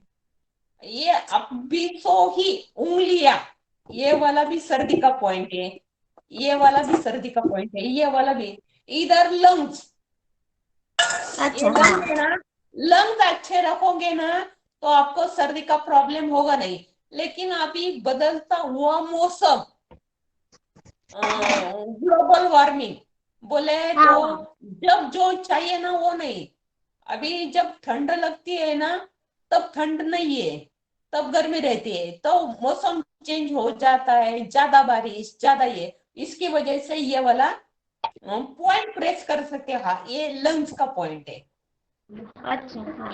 ये अब भी सो ही उंगलियां, ये वाला भी सर्दी का पॉइंट है, ये वाला भी सर्दी का पॉइंट है, ये वाला भी। इधर लंग्स, ये लंग्स है ना, लंग्स अच्छे रखोगे ना, तो आपको सर्दी का प्रॉब्लम होगा नहीं। लेकिन अभी बदलता हुआ मौसम, ग्लोबल वार्मिंग बोले तो जब जो चाहिए ना वो नहीं। अभी जब ठंड लगती है ना, तब ठंड नहीं है, तब गर्मी रहती है, तो मौसम चेंज हो जाता है, ज्यादा बारिश, ज्यादा ये, इसकी वजह से ये वाला पॉइंट प्रेस कर सकते हैं। हाँ, ये लंग्स का पॉइंट है। अच्छा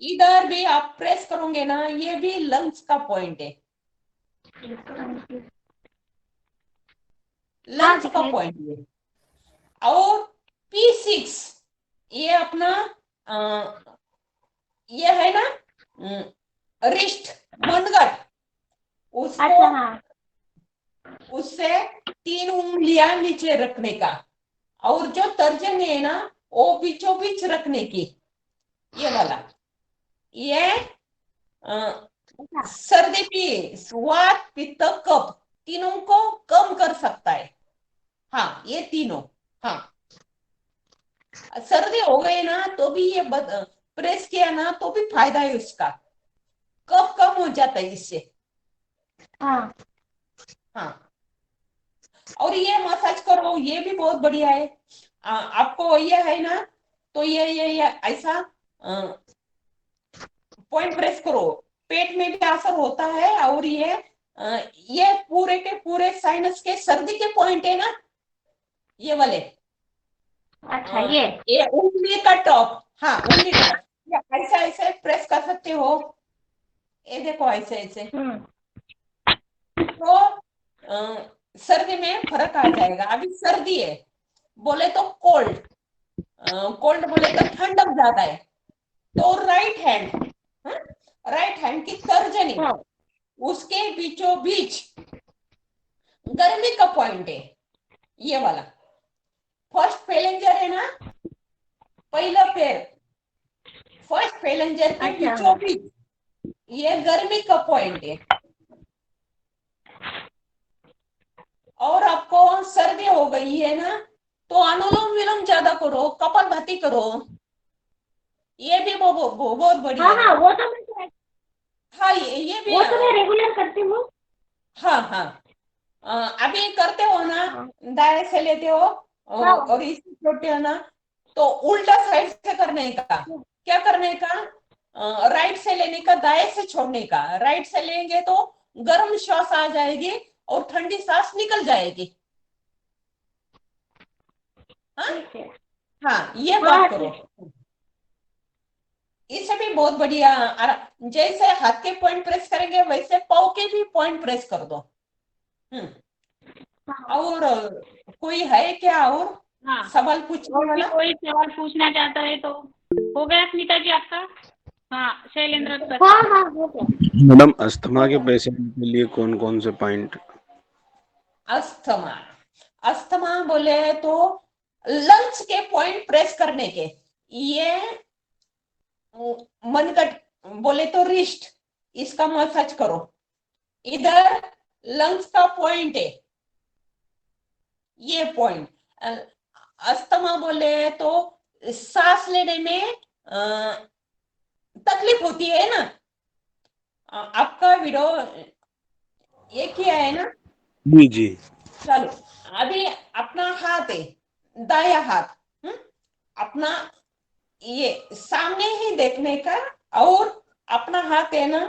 इधर भी आप प्रेस करोगे ना, ये भी लंग्स का पॉइंट है, लंग्स का पॉइंट है। और P6 ये अपना ये है ना रिस्ट, मनगट, उसको उससे 3 उंगलियां नीचे रखने का, और जो तर्जनी है ना वो बीचों बीच रखने की, ये वाला। ये सर्दी की वात, पित्त, कफ तीनों को कम कर सकता है। हाँ, ये तीनों। हाँ, सर्दी हो गई ना तो भी ये प्रेस किया ना तो भी फायदा है उसका, कफ कम हो जाता है इससे। हाँ, और ये मसाज करो, ये भी बहुत बढ़िया है। आपको ये है ना, तो ये ऐसा पॉइंट प्रेस करो, पेट में भी असर होता है। और ये पूरे के पूरे साइनस के सर्दी के पॉइंट है ना, ये वाले। अच्छा, ये उंगली का टॉप, हाँ उंगली का ऐसा ऐसे प्रेस कर सकते हो, ये देखो ऐसे ऐसे, तो सर्दी में फर्क आ जाएगा। अभी सर्दी है बोले तो कोल्ड, कोल्ड बोले तो ठंडक ज्यादा है, तो राइट हैंड, राइट हैंड की तर्जनी, हाँ। उसके बीचों बीच गर्मी का पॉइंट है ये वाला। फर्स्ट फेलेंजर है ना, पहला पैर, फर्स्ट फेलेंजर के अच्छा। बीचों बीच ये गर्मी का पॉइंट है। और आपको सर्दी हो गई है ना, तो अनुलोम विलोम ज्यादा करो, कपालभाति करो, ये भी बहुत बढ़िया हाँ है। हाँ, वो तो मैं हाँ ये भी रेगुलर करती हूँ। हाँ हाँ। अभी करते हो ना, हाँ। दाएं से लेते हो हाँ। और इसे छोड़ते हो ना, तो उल्टा साइड से करने का, क्या करने का, राइट से लेने का, दाएं से छोड़ने का। राइट से लेंगे तो गर्म श्वास आ जाएगी और ठंडी सांस निकल जाएगी। हाँ ठीक है। हाँ, ये हाँ, बात ठीक करो। इससे भी बहुत बढ़िया। जैसे हाथ के पॉइंट प्रेस करेंगे वैसे पाँव के भी पॉइंट प्रेस कर दो। हाँ। और कोई है क्या और हाँ, सवाल पूछने और भी वाला? कोई सवाल पूछना चाहता है तो हो गया सुनीता जी आपका? हाँ, शैलेंद्र सर। हाँ हाँ हो गया। मैडम, अस्थमा के पेशेंट के लिए कौन कौन से पॉइंट? अस्थमा, अस्थमा बोले तो लंग्स के पॉइंट प्रेस करने के, ये मनगट बोले तो रिस्ट, इसका मसाज करो। इधर लंग्स का पॉइंट है, ये पॉइंट। अस्थमा बोले तो सांस लेने में तकलीफ होती है ना। आपका वीडियो ये किया है ना? जी जी। चलो, अभी अपना हाथ है, दाया हाथ, अपना ये सामने ही देखने का, और अपना हाथ है ना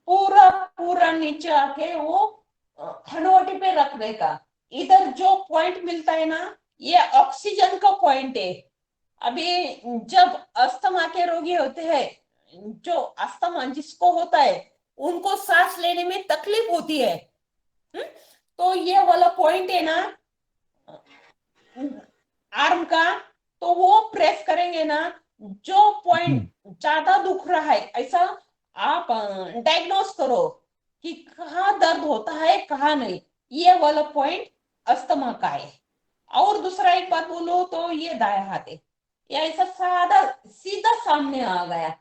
पूरा पूरा नीचे आके वो हनवटी पे रखने का। इधर जो पॉइंट मिलता है ना, ये ऑक्सीजन का पॉइंट है। अभी जब अस्थमा के रोगी होते हैं, जो अस्थमा जिसको होता है, उनको सांस लेने में तकलीफ होती है, तो ये वाला पॉइंट है ना आर्म का, तो वो प्रेस करेंगे ना, जो पॉइंट ज्यादा दुख रहा है ऐसा आप डायग्नोस करो कि कहाँ दर्द होता है कहाँ नहीं, ये वाला पॉइंट अस्थमा का है। और दूसरा एक बात बोलो तो ये दाया हाथ है, ये ऐसा सादा सीधा सामने आ गया।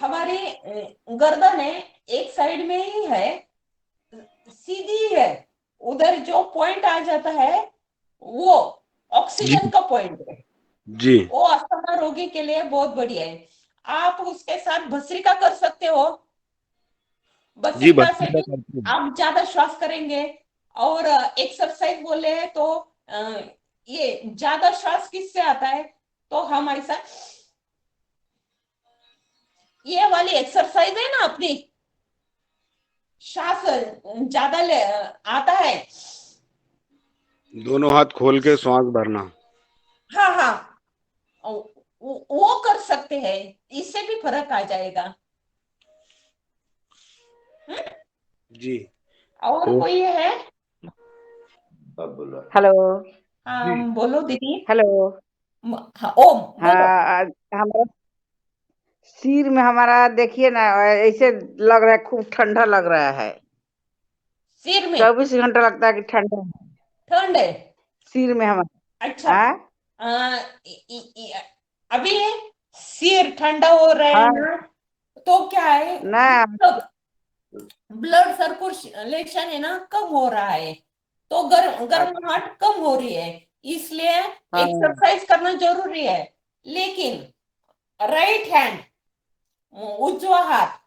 हमारी गर्दन है एक साइड में ही है, सीधी है, उधर जो पॉइंट आ जाता है वो ऑक्सीजन का पॉइंट है। जी वो अस्थमा रोगी के लिए बहुत बढ़िया है। आप उसके साथ भस्त्रिका कर सकते हो। जी। भस्त्रिका से भस्त्रिका भी करते हैं। आप ज्यादा श्वास करेंगे। और एक्सरसाइज बोले तो ये ज्यादा श्वास किससे आता है, तो हम ऐसा ये वाली एक्सरसाइज है ना अपनी, श्वास ज्यादा आता है, दोनों हाथ खोल के श्वास भरना। हाँ हाँ, वो कर सकते हैं, इससे भी फर्क आ जाएगा। जी। और कोई है? हेलो। हाँ बोलो दीदी। हेलो। हाँ, ओम बोलो। हाँ, हमारा सिर में हमारा देखिए ना, ऐसे लग रहा है, खूब ठंडा लग रहा है। सिर में 24 घंटा लगता है कि ठंडा है ठंड है? सिर में हमारा। अच्छा। हाँ आ, अभी सिर ठंडा हो रहा है हाँ ना, तो क्या है, ना। ब्लड सर्कुलेशन है ना कम हो रहा है, तो गर्माहट कम हो रही है, इसलिए हाँ एक्सरसाइज करना जरूरी है। लेकिन राइट हैंड, उजवा हाथ,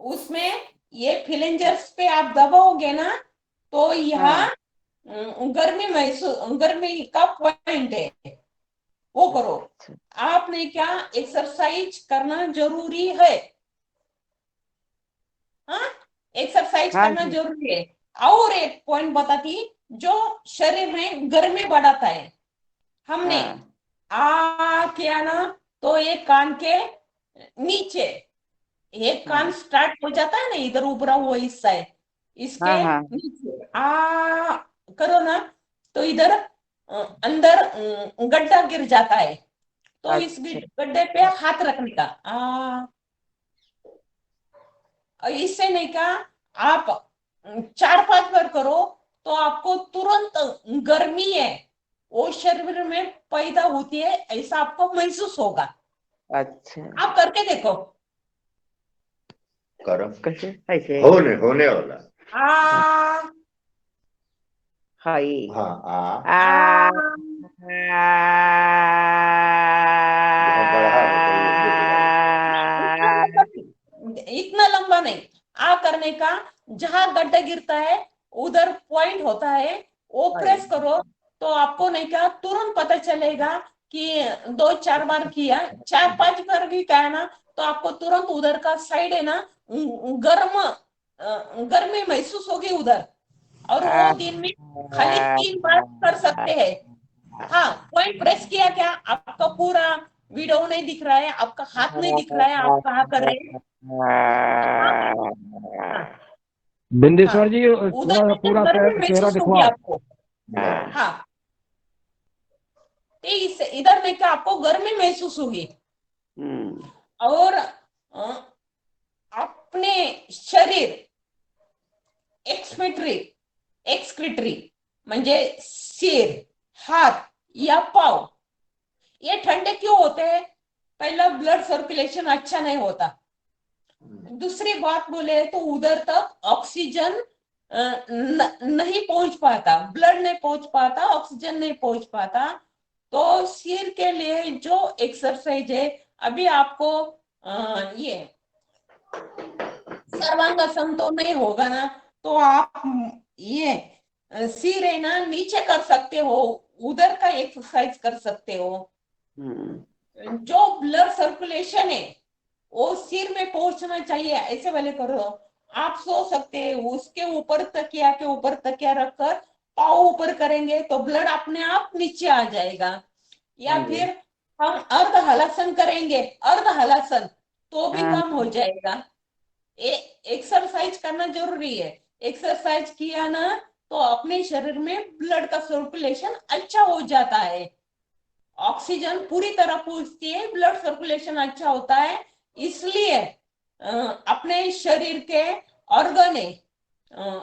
उसमें ये फिलेंजर्स पे आप दबाओगे ना, तो यहाँ गर्मी का पॉइंट है, वो करो। आपने क्या एक्सरसाइज करना जरूरी है, हाँ, एक्सरसाइज हाँ करना जी। जरूरी है। और एक पॉइंट बताती, जो शरीर में गर्मी बढ़ाता है, हमने हाँ किया ना, तो एक कान के नीचे, एक कान स्टार्ट हो जाता है ना, इधर उभरा हुआ हिस्सा है, इसके हाँ नीचे करो ना, तो इधर अंदर गड्ढा गिर जाता है, तो इस अच्छा गड्ढे पे हाथ रखने का। और इससे नहीं क्या आप 4-5 बार करो तो आपको तुरंत गर्मी है वो शरीर में पैदा होती है, ऐसा आपको महसूस होगा। अच्छा आप करके देखो। करो, कैसे ऐसे होने वाला। आ हाय हाँ आ बहुत बड़ा है, इतना लंबा नहीं। आ करने का जहां गड्ढा गिरता है उधर पॉइंट होता है, वो प्रेस करो तो आपको नहीं क्या तुरंत पता चलेगा कि 2-4 बार किया, 4-5 बार भी किया ना तो आपको तुरंत उधर का साइड है ना गर्मी महसूस होगी उधर। और वो दिन में खाली 3 बार कर सकते हैं। हाँ, पॉइंट प्रेस किया क्या आपका पूरा वीडियो नहीं दिख रहा है, आपका हाथ नहीं दिख रहा है, आप कहाँ कर रहे हैं। हाँ, बिंदेश्वर जी उधर थोड़ा में पूरा गर्मी चेहरा महसूस होगी दिखवाओ। आपको। हाँ, इधर में क्या आपको गर्मी महसूस होगी। और अपने शरीर एक्सक्रीटरी म्हणजे सिर, हाथ या पाव ये ठंडे क्यों होते हैं? पहला ब्लड सर्कुलेशन अच्छा नहीं होता। दूसरी बात बोले तो उधर तक ऑक्सीजन नहीं पहुंच पाता, ब्लड नहीं पहुंच पाता, ऑक्सीजन नहीं पहुंच पाता। तो सिर के लिए जो एक्सरसाइज है अभी आपको ये सर्वांगासन तो नहीं होगा ना, तो आप ये सिर है ना नीचे कर सकते हो, उधर का एक्सरसाइज कर सकते हो। जो ब्लड सर्कुलेशन है वो सिर में पहुंचना चाहिए, ऐसे वाले करो। आप सो सकते हैं, उसके ऊपर तकिया के ऊपर तकिया रखकर पाँव ऊपर करेंगे तो ब्लड अपने आप नीचे आ जाएगा। या फिर हम अर्ध हलासन करेंगे, अर्ध हलासन तो भी कम हो जाएगा। एक्सरसाइज करना जरूरी है। एक्सरसाइज किया ना तो अपने शरीर में ब्लड का सर्कुलेशन अच्छा हो जाता है, ऑक्सीजन पूरी तरह पहुंचती है, ब्लड सर्कुलेशन अच्छा होता है। इसलिए अपने शरीर के ऑर्गन है,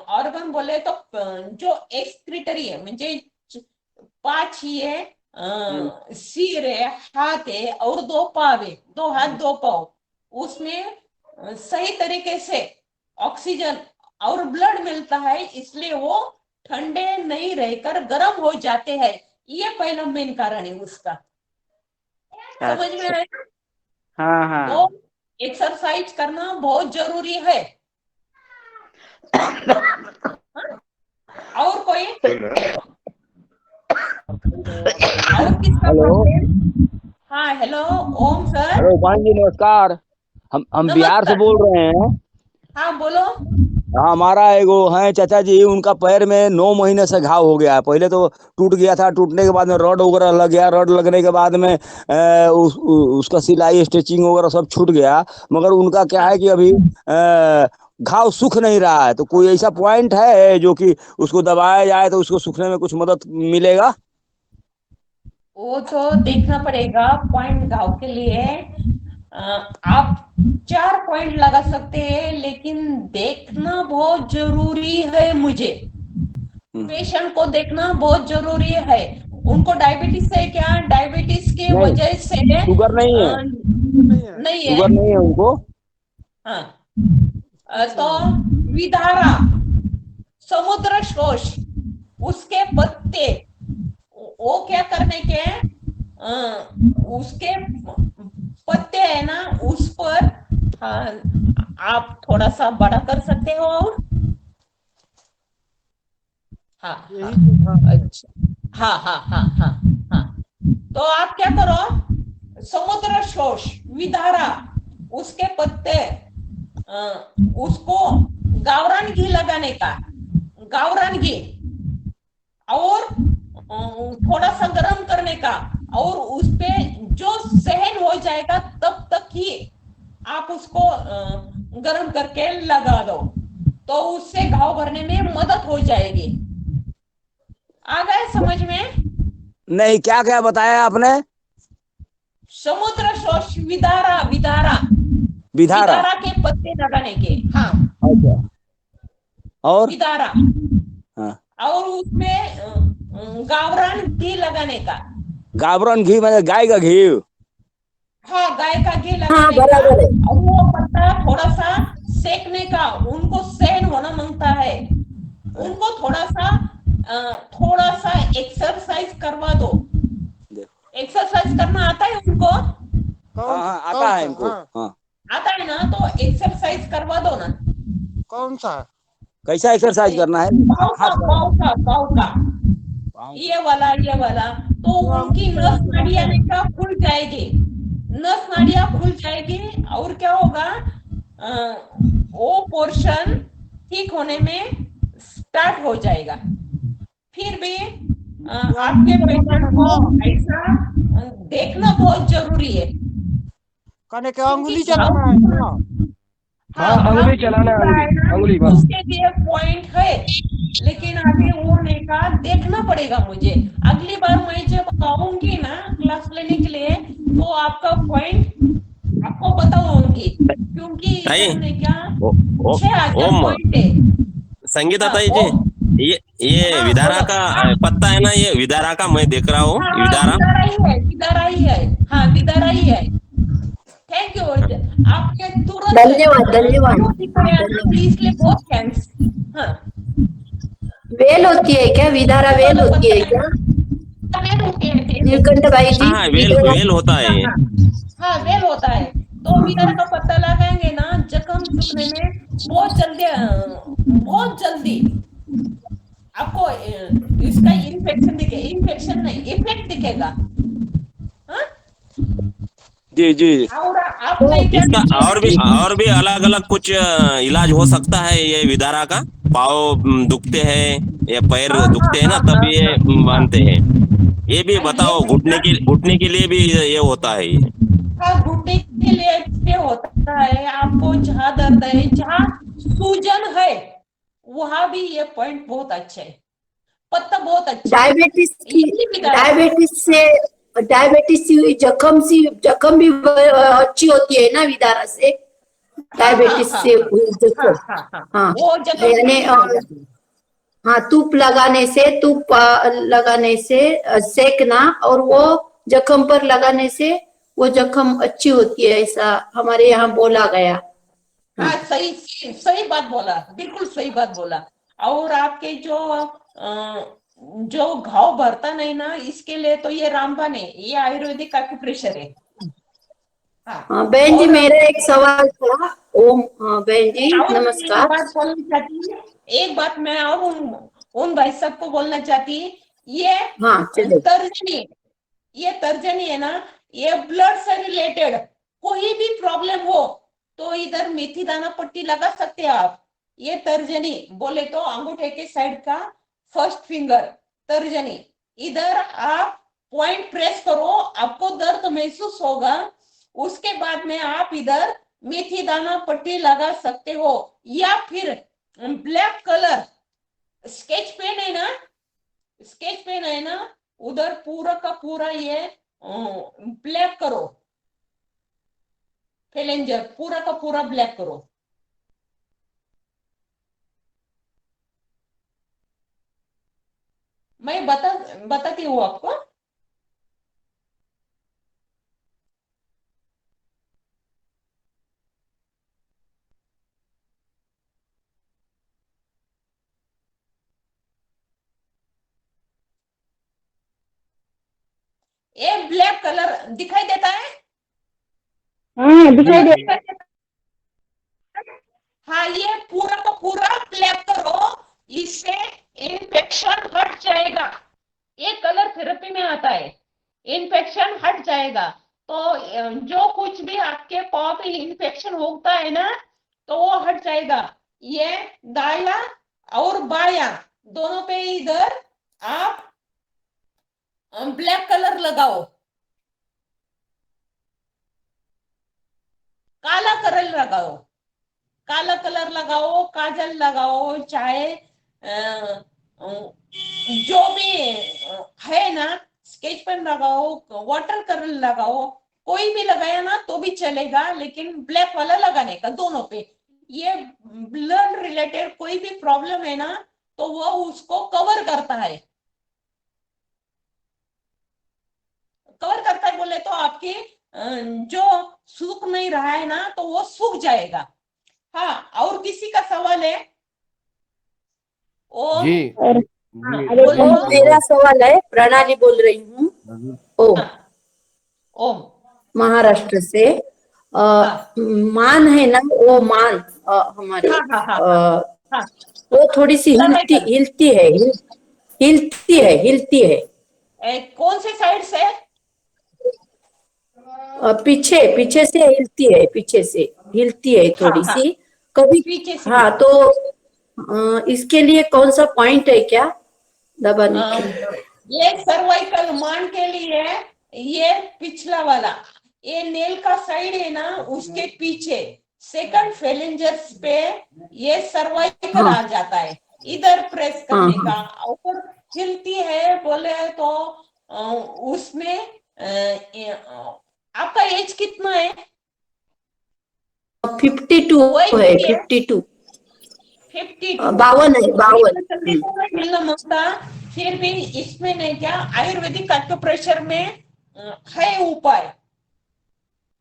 ऑर्गन बोले तो जो एक्सक्रीटरी है म्हणजे 5 ही है, सिर है, हाथ है और 2 पाव है, 2 हाथ 2 पाव, उसमें सही तरीके से ऑक्सीजन और ब्लड मिलता है, इसलिए वो ठंडे नहीं रहकर गर्म हो जाते हैं। ये पहला मेन कारण है उसका। समझ में आया? हाँ हाँ तो एक्सरसाइज करना बहुत जरूरी है। और कोई और किसका हेलो। प्रॉब्लम? हाँ हेलो, ओम सर। हेलो भाई जी, नमस्कार। हम बिहार से बोल रहे हैं। हाँ बोलो। हमारा एगो है चाचा जी, उनका पैर में 9 महीने से घाव हो गया है। पहले तो टूट गया था, टूटने के बाद में रड वगैरह लग गया, रड लगने के बाद में उसका सिलाई स्टिचिंग वगैरह सब छूट गया। मगर उनका क्या है कि अभी घाव सूख नहीं रहा है। तो कोई ऐसा पॉइंट है जो कि उसको दबाया जाए तो उसको सूखने में कुछ मदद मिलेगा? वो तो देखना पड़ेगा पॉइंट घाव के लिए। आप 4 पॉइंट लगा सकते हैं, लेकिन देखना बहुत जरूरी है। मुझे पेशेंट को देखना बहुत जरूरी है। उनको डायबिटीज है क्या? डायबिटीज की वजह से शुगर नहीं है, नहीं है, शुगर नहीं है उनको। हाँ, तो विधारा, समुद्र श्रोष, उसके पत्ते, वो क्या करने के उसके पत्ते है ना उस पर आप थोड़ा सा बड़ा कर सकते हो। और हाँ अच्छा, हाँ हाँ हाँ हाँ हाँ, तो आप क्या करो, समुद्र श्रोष, विधारा, उसके पत्ते, उसको गावरान घी लगाने का, गावरान घी, और थोड़ा सा गर्म करने का, और उस पे जो सहन हो जाएगा तब तक ही आप उसको गर्म करके लगा दो, तो उससे घाव भरने में मदद हो जाएगी। आ गए समझ में? नहीं, क्या क्या बताया आपने? समुद्र श्रोष, विधारा, विधारा, विधारा। विदारा के पत्ते लगाने के। हाँ अच्छा, और विदारा। हाँ, और उसमें गावरान घी लगाने का। गावरन घी मतलब गाय का घी। हाँ, गाय का घी हाँ लगाने का। बराबर है। और वो पत्ता थोड़ा सा सेकने का, उनको सहन होना मांगता है। उनको थोड़ा सा एक्सरसाइज करवा दो। एक्सरसाइज करना आता है उनको? हाँ हाँ आता है इनको। हाँ आता है ना, तो एक्सरसाइज करवा दो ना। कौन सा? कैसा एक्सरसाइज करना है? पाव का ये वाला तो उनकी नस नाड़ियाँ खुल जाएगी। नस नाड़ियाँ खुल जाएगी और क्या होगा, वो पोर्शन ठीक होने में स्टार्ट हो जाएगा। फिर भी आपके पेशेंट को ऐसा देखना बहुत जरूरी है। कहने के अंगुली चलाना है ना? हाँ, अंगुली चलाना है, अंगुली बस। उसके लिए पॉइंट है, लेकिन अभी वो नहीं का देखना पड़ेगा मुझे। अगली बार मैं जब आऊंगी ना क्लास लेने के लिए, तो आपका पॉइंट आपको बताऊंगी, क्योंकि इसमें क्या 6 पॉइंट है। संगीता ताई जी, ये विदारा का पत्ता है ना, ये विदारा का मैं देख रहा हूँ। विदारा विदारा ही है। हाँ, विदारा ही है। थैंक यू, आपने तुरंत धन्यवाद। इसलिए बहुत थैंक्स। हाँ, वेल होती है क्या? विदारा वेल होती है क्या नीलकंठ भाई जी? हाँ वेल होता है। हाँ, वेल होता है। तो विदारा का पत्ता लगाएंगे ना, जख्म सूखने में बहुत जल्दी आपको इसका इन्फेक्शन नहीं, इफेक्ट दिखेगा। हाँ? जी जी। इसका और भी अलग अलग कुछ इलाज हो सकता है ये विदारा का? पाँव दुखते हैं या पैर दुखते हैं ना, तब ये बांधते हैं, ये भी बताओ। घुटने के लिए भी ये होता है। हाँ, घुटने के लिए ये होता है। आपको जहाँ दर्द है, जहाँ सूजन है, वहाँ भी ये पॉइंट बहुत अच्छा है। पत्ता बहुत अच्छा। डायबिटीज से जख्म भी अच्छी होती है ना विदारा से? डायबिटीज से हाँ, यानी हाँ, धूप लगाने से सेकना, और वो जख्म पर लगाने से वो जख्म अच्छी होती है, ऐसा हमारे यहाँ बोला गया। हाँ, सही बात बोला, बिल्कुल सही बात बोला। और आपके जो घाव भरता नहीं ना, इसके लिए तो ये रामबाण है, ये आयुर्वेदिक एक्यूप्रेशर है। हाँ बहन जी, मेरा एक सवाल था। ओम, हाँ बहन जी नमस्कार। एक बात मैं और उन भाई साहब को बोलना चाहती, ये तर्जनी है ना, ये ब्लड से रिलेटेड कोई भी प्रॉब्लम हो तो इधर मेथी दाना पट्टी लगा सकते हैं आप। ये तर्जनी बोले तो अंगूठे के साइड का फर्स्ट फिंगर तर्जनी, इधर आप पॉइंट प्रेस करो, आपको दर्द महसूस होगा। उसके बाद में आप इधर मेथी दाना पट्टी लगा सकते हो, या फिर ब्लैक कलर स्केच पेन है ना, उधर पूरा का पूरा ये ब्लैक करो, फेलेंजर पूरा का पूरा ब्लैक करो। मैं बताती हूँ आपको। ये ब्लैक कलर दिखाई देता है? दिखाई देता है। हाँ, ये पूरा का पूरा ब्लैक करो, इससे इन्फेक्शन हट जाएगा। ये कलर थेरेपी में आता है, इन्फेक्शन हट जाएगा। तो जो कुछ भी आपके पाँव पे इन्फेक्शन होता है ना, तो वो हट जाएगा। ये दाया और बाया दोनों पे इधर आप ब्लैक कलर लगाओ, काला कलर लगाओ, काजल लगाओ, चाहे जो भी है ना, स्केच पेन लगाओ, वाटर कलर लगाओ, कोई भी लगाया ना तो भी चलेगा, लेकिन ब्लैक वाला लगाने का दोनों पे। ये ब्लड रिलेटेड कोई भी प्रॉब्लम है ना तो वो उसको कवर करता है। कवर करता है बोले तो आपकी जो सूख नहीं रहा है ना तो वो सूख जाएगा। हाँ, और किसी का सवाल है? ओ जी मेरा सवाल है, प्रणाली बोल रही हूँ। ओम ओम महाराष्ट्र से। मान है ना, वो मान हमारी वो थोड़ी सी हिलती है। कौन से साइड से? पीछे से हिलती है थोड़ी सी कभी। पीछे से। हाँ, तो इसके लिए कौन सा पॉइंट है क्या दबाने के लिए? ये सर्वाइकल मान के लिए ये पिछला वाला, ये नेल का साइड है ना उसके पीछे सेकंड फेलेंजर्स पे ये सर्वाइकल आ जाता है। इधर प्रेस करने का, ऊपर हिलती है बोले तो उसमें आपका एज कितना है? 52 है। 52 52 है। 52 मिलना मौका फिर भी इसमें नहीं क्या आयुर्वेदिक एक्यूप्रेशर में है उपाय।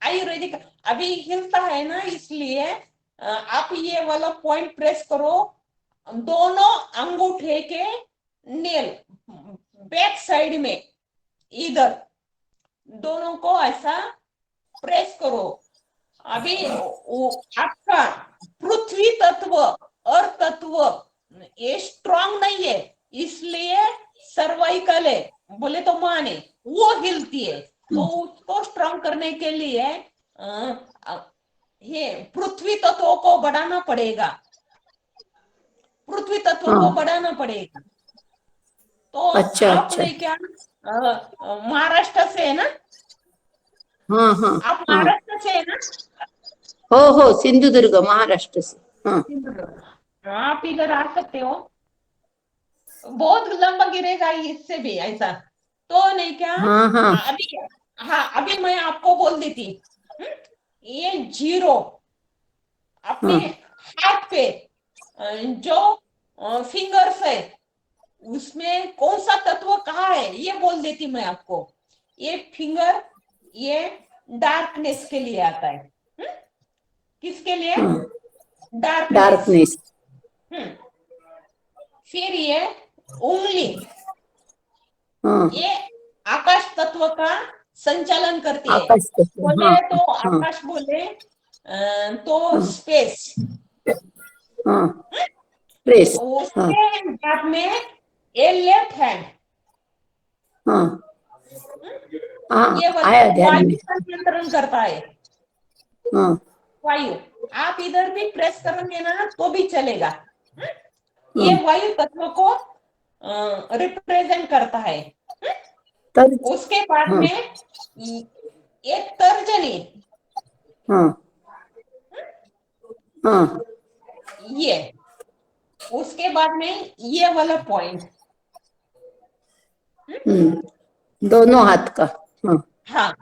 आयुर्वेदिक अभी हिलता है ना, इसलिए आप ये वाला पॉइंट प्रेस करो। दोनों अंगूठे के नेल बैक साइड में इधर दोनों को ऐसा प्रेस करो। अभी आपका पृथ्वी तत्व और तत्व ये स्ट्रांग नहीं है, इसलिए सर्वाइकल है बोले तो माने वो हिलती है। तो उसको स्ट्रांग करने के लिए ये पृथ्वी तत्वों को बढ़ाना पड़ेगा। तो अच्छा, आपने क्या महाराष्ट्र से है ना? हाँ। आप महाराष्ट्र से है ना? हो, सिंधुदुर्ग महाराष्ट्र से। आप इधर आ सकते हो। बहुत लंबा गिरेगा इससे भी ऐसा तो नहीं क्या? अभी मैं आपको बोल देती। ये 0 अपने हाथ पे जो फिंगर्स है उसमें कौन सा तत्व कहाँ है ये बोल देती मैं आपको। ये फिंगर ये डार्कनेस के लिए आता है। किसके लिए? डार्कनेस। फिर ये उंगली ये आकाश तत्व का संचालन करती है। बोले तो आकाश बोले तो स्पेस। उसके बाद में ये लेफ्ट हैंड ये वायु का नियंत्रण करता है। वायु आप इधर भी प्रेस करेंगे ना तो भी चलेगा। ये वायु तत्व को रिप्रेजेंट करता है। उसके बाद में एक तर्जनी ये, उसके बाद में ये वाला पॉइंट दोनों हाथ का। हाँ।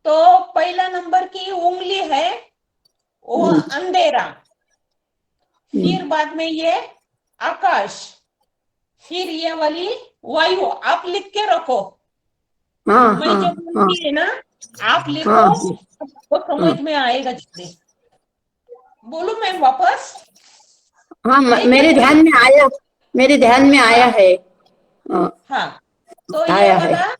तो पहला नंबर की उंगली है वो अंधेरा, फिर बाद में ये आकाश, फिर ये वाली वायु। आप लिख के रखो। मैं जो बोलती है ना आप लिखो तो समझ में आएगा जल्दी। बोलू मैं वापस? हाँ, मेरे ध्यान में आया है। हाँ, तो ये वाला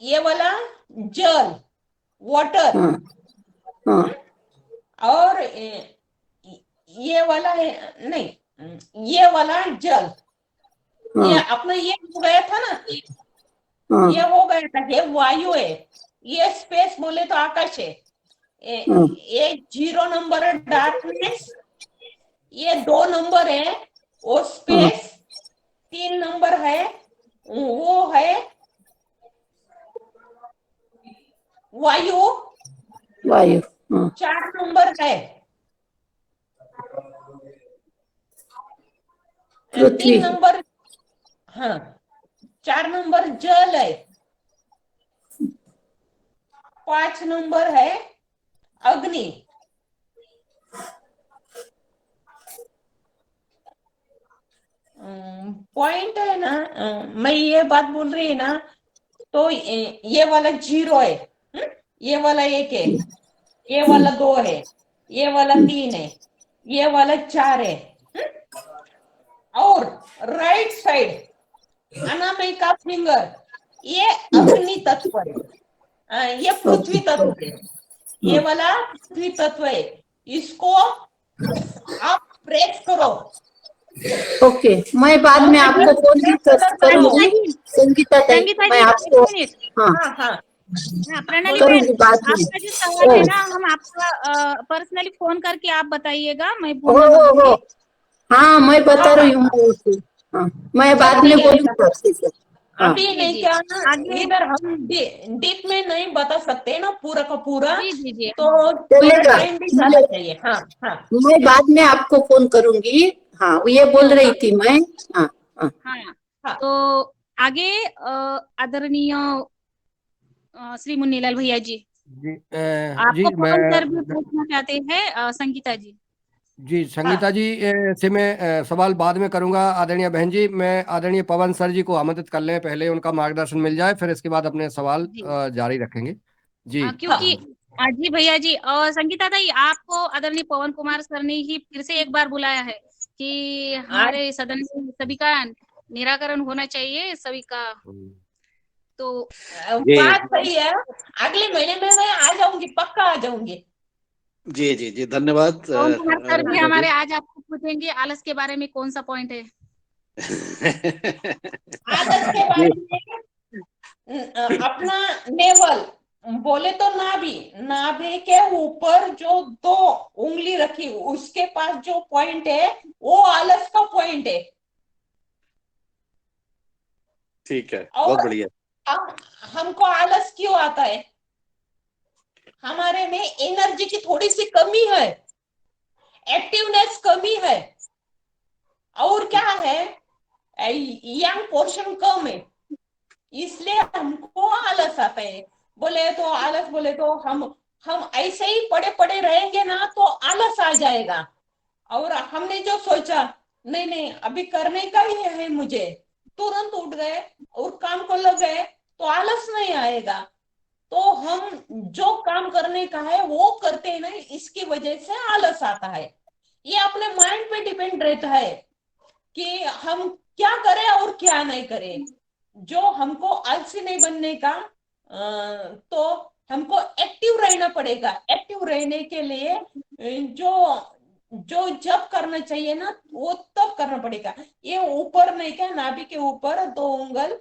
ये वाला जल वाटर और ये वाला है नहीं, ये वाला जल। ये अपना ये हो गया था ना, ये हो गया था, ये वायु है। ये स्पेस बोले तो आकाश है। ये 0 नंबर है डार्कनेस, ये 2 नंबर है वो स्पेस, 3 नंबर है वो है वायु, 4 नंबर है पृथ्वी, हाँ 4 नंबर जल है, 5 नंबर है अग्नि, पॉइंट है ना, मैं ये बात बोल रही है ना, तो ये वाला 0 है, ये वाला 1 है, ये वाला 2 है, ये वाला 3 है, ये वाला 4 है, और राइट साइड अनामिका फिंगर ये अग्नि तत्व है, ये पृथ्वी तत्व है, ये वाला पृथ्वी तत्व है, इसको आप प्रेस करो। ओके, मैं बाद में आपको फोन भी करूंगी संगीता ताई, मैं आपको हाँ प्रणाली करूंगी बहन, बाद में। आपका जो सवाल है ना, हम आपका पर्सनली फोन करके आप बताइएगा, मैं हो बोलना हो भूल हो गई। हाँ, मैं बता रही हूँ उसे। हाँ, मैं बाद में बोलूंगी आपसे सर। हाँ अभी नहीं जी, क्या ना, आगे इधर हम डीप में नहीं बता सकते ना पूरा का पूरा, जी जी जी, तो चलेगा, टाइम भी ज्यादा चाहिए। हाँ हाँ मैं बाद में आपको फोन करूंगी। हाँ, ये बोल रही थी मैं। हाँ हाँ हाँ। तो आगे आदरणीय श्री मुन्नीलाल भैया जी, जी आपको जी पवन सर भी मैं पूछना चाहते हैं संगीता जी। जी संगीता जी से मैं सवाल बाद में करूंगा। आदरणीय बहन जी, मैं आदरणीय पवन सर जी को आमंत्रित कर लें, पहले उनका मार्गदर्शन मिल जाए, फिर इसके बाद अपने सवाल जी जारी रखेंगे। जी क्योंकि जी भैया जी, और संगीता ताई, आपको आदरणीय पवन कुमार सर ने ही फिर से एक बार बुलाया है कि हमारे सदन में सभी का निराकरण होना चाहिए, सभी का। तो बात सही है, अगले महीने में मैं आ जाऊंगी, पक्का आ जाऊंगी। जी जी जी, धन्यवाद पवन कुमार सर भी रंजना जी। हमारे आज आपको पूछेंगे आलस के बारे में, कौन सा पॉइंट है। आदत के बारे में अपना नेवल बोले तो नाभि के ऊपर जो 2 उंगली रखी उसके पास जो पॉइंट है वो आलस का पॉइंट है। ठीक है, बहुत बढ़िया। हमको आलस क्यों आता है? हमारे में एनर्जी की थोड़ी सी कमी है, एक्टिवनेस कमी है, और क्या है, यंग पोर्शन कम है, इसलिए हमको आलस आता है। बोले तो हम ऐसे ही पड़े पड़े रहेंगे ना तो आलस आ जाएगा, और हमने जो सोचा नहीं नहीं अभी करने का ही है मुझे, तुरंत उठ गए और काम को लग गए तो आलस नहीं आएगा। तो हम जो काम करने का है वो करते हैं ना, इसकी वजह से आलस आता है। ये अपने माइंड पे डिपेंड रहता है कि हम क्या करें और क्या नहीं करें। जो हमको आलसी नहीं बनने का, तो हमको एक्टिव रहना पड़ेगा। एक्टिव रहने के लिए जो जो जब करना चाहिए ना वो तब करना पड़ेगा। ये ऊपर नहीं क्या, नाभि के ऊपर 2 उंगल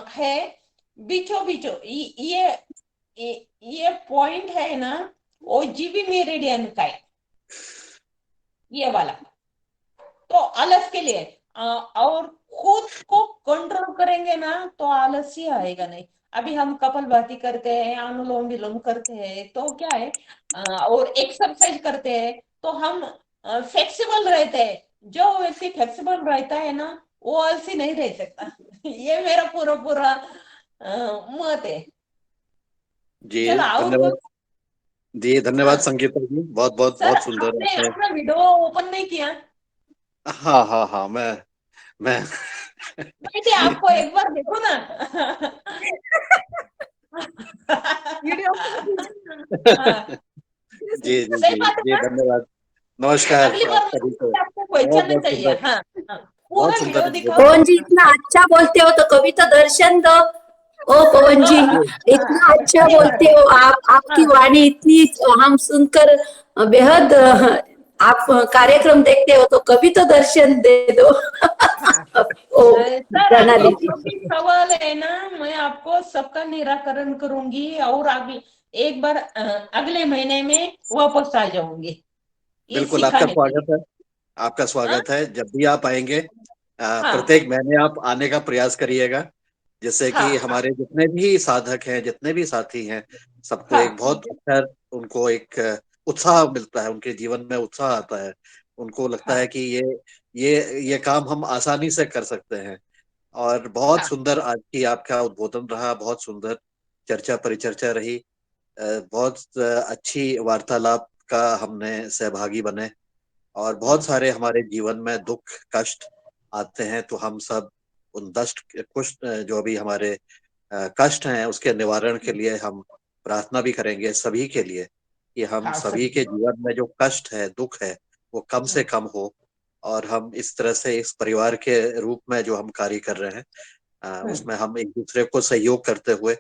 है, बीचों बीचों ये पॉइंट है ना, वो जीवी मेरिडियन का है ये वाला। तो आलस के लिए और खुद को कंट्रोल करेंगे ना तो आलस ही आएगा नहीं। अभी हम कपालभाति करते हैं, अनुलोम विलोम करते हैं, तो क्या है, और एक्सरसाइज करते हैं तो हम फ्लेक्सिबल रहते हैं। जो व्यक्ति फ्लेक्सिबल रहता है ना वो आलसी नहीं रह सकता। ये मेरा पूरा पूरा मत है। जी चलो और धन्यवाद जी, धन्यवाद संगीता जी, बहुत बहुत सर, बहुत सुंदर आपने आपने। अपना वीडियो ओपन नहीं किया? हाँ हाँ हाँ, मैं नहीं थी, आपको एक बार देखो ना। वीडियो जी जी सही जी बात है जी, ना? धन्यवाद। नमस्कार अगली बार सभी को। आपको बहुत पहचानना बहुत चाहिए। सुंदर, हाँ पूरा बहुत सुंदर वीडियो दिखाओ। पवन जी, इतना अच्छा बोलते हो तो कभी तो दर्शन दो। ओ पवन जी, इतना अच्छा बोलते हो आप, आपकी वाणी इतनी हम सुनकर बेहद आप कार्यक्रम देखते हो तो कभी तो दर्शन दे दो। ओ सर प्रणाली आपको जी। जो भी सवाल है ना मैं आपको सबका निराकरण करूंगी, और अगले एक बार अगले महीने में वापस आ जाऊंगी ये बिल्कुल आपका सिखाने के लिए। स्वागत है। आपका स्वागत है, जब भी आप आएंगे हाँ प्रत्येक महीने आप आने का प्रयास करिएगा, जिससे हाँ कि हमारे जितने भी साधक हैं, जितने भी साथी हैं, सबको हाँ एक बहुत अच्छा, उनको एक उत्साह मिलता है, उनके जीवन में उत्साह आता है, उनको लगता है कि ये काम हम आसानी से कर सकते हैं। और बहुत सुंदर आज की आपका उद्बोधन रहा, बहुत सुंदर चर्चा परिचर्चा रही, बहुत अच्छी वार्तालाप का हमने सहभागी बने, और बहुत सारे हमारे जीवन में दुख कष्ट आते हैं, तो हम सब उन कुछ जो भी हमारे कष्ट हैं उसके निवारण के लिए हम प्रार्थना भी करेंगे सभी के लिए, कि हम सभी के जीवन में जो कष्ट है दुख है वो कम से कम हो, और हम इस तरह से इस परिवार के रूप में जो हम कार्य कर रहे हैं उसमें हम एक दूसरे को सहयोग करते हुए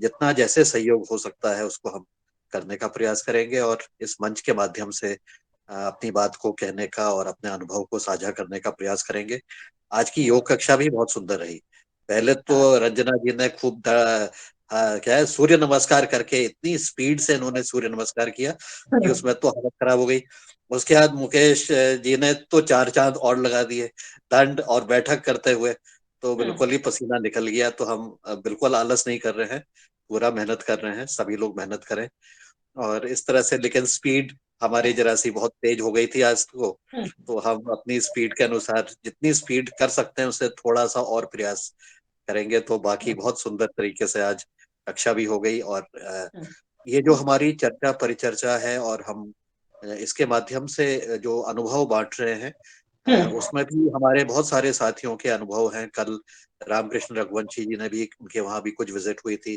जितना जैसे सहयोग हो सकता है उसको हम करने का प्रयास करेंगे, और इस मंच के माध्यम से अपनी बात को कहने का और अपने अनुभव को साझा करने का प्रयास करेंगे। आज की योग कक्षा भी बहुत सुंदर रही। पहले तो रंजना जी ने खूब क्या है सूर्य नमस्कार करके इतनी स्पीड से इन्होंने सूर्य नमस्कार किया कि उसमें तो हालत खराब हो गई। उसके बाद मुकेश जी ने तो 4 चांद और लगा दिए दंड और बैठक करते हुए, तो बिल्कुल ही पसीना निकल गया। तो हम बिल्कुल आलस नहीं कर रहे हैं, पूरा मेहनत कर रहे हैं, सभी लोग मेहनत करें और इस तरह से। लेकिन स्पीड हमारी जरा सी बहुत तेज हो गई थी आज को, तो हम अपनी स्पीड के अनुसार जितनी स्पीड कर सकते हैं उससे थोड़ा सा और प्रयास करेंगे। तो बाकी बहुत सुंदर तरीके से आज कक्षा भी हो गई, और ये जो हमारी चर्चा परिचर्चा है और हम इसके माध्यम से जो अनुभव बांट रहे हैं उसमें भी हमारे बहुत सारे साथियों के अनुभव हैं। कल रामकृष्ण रघुवंशी जी ने भी, उनके वहां भी कुछ विजिट हुई थी,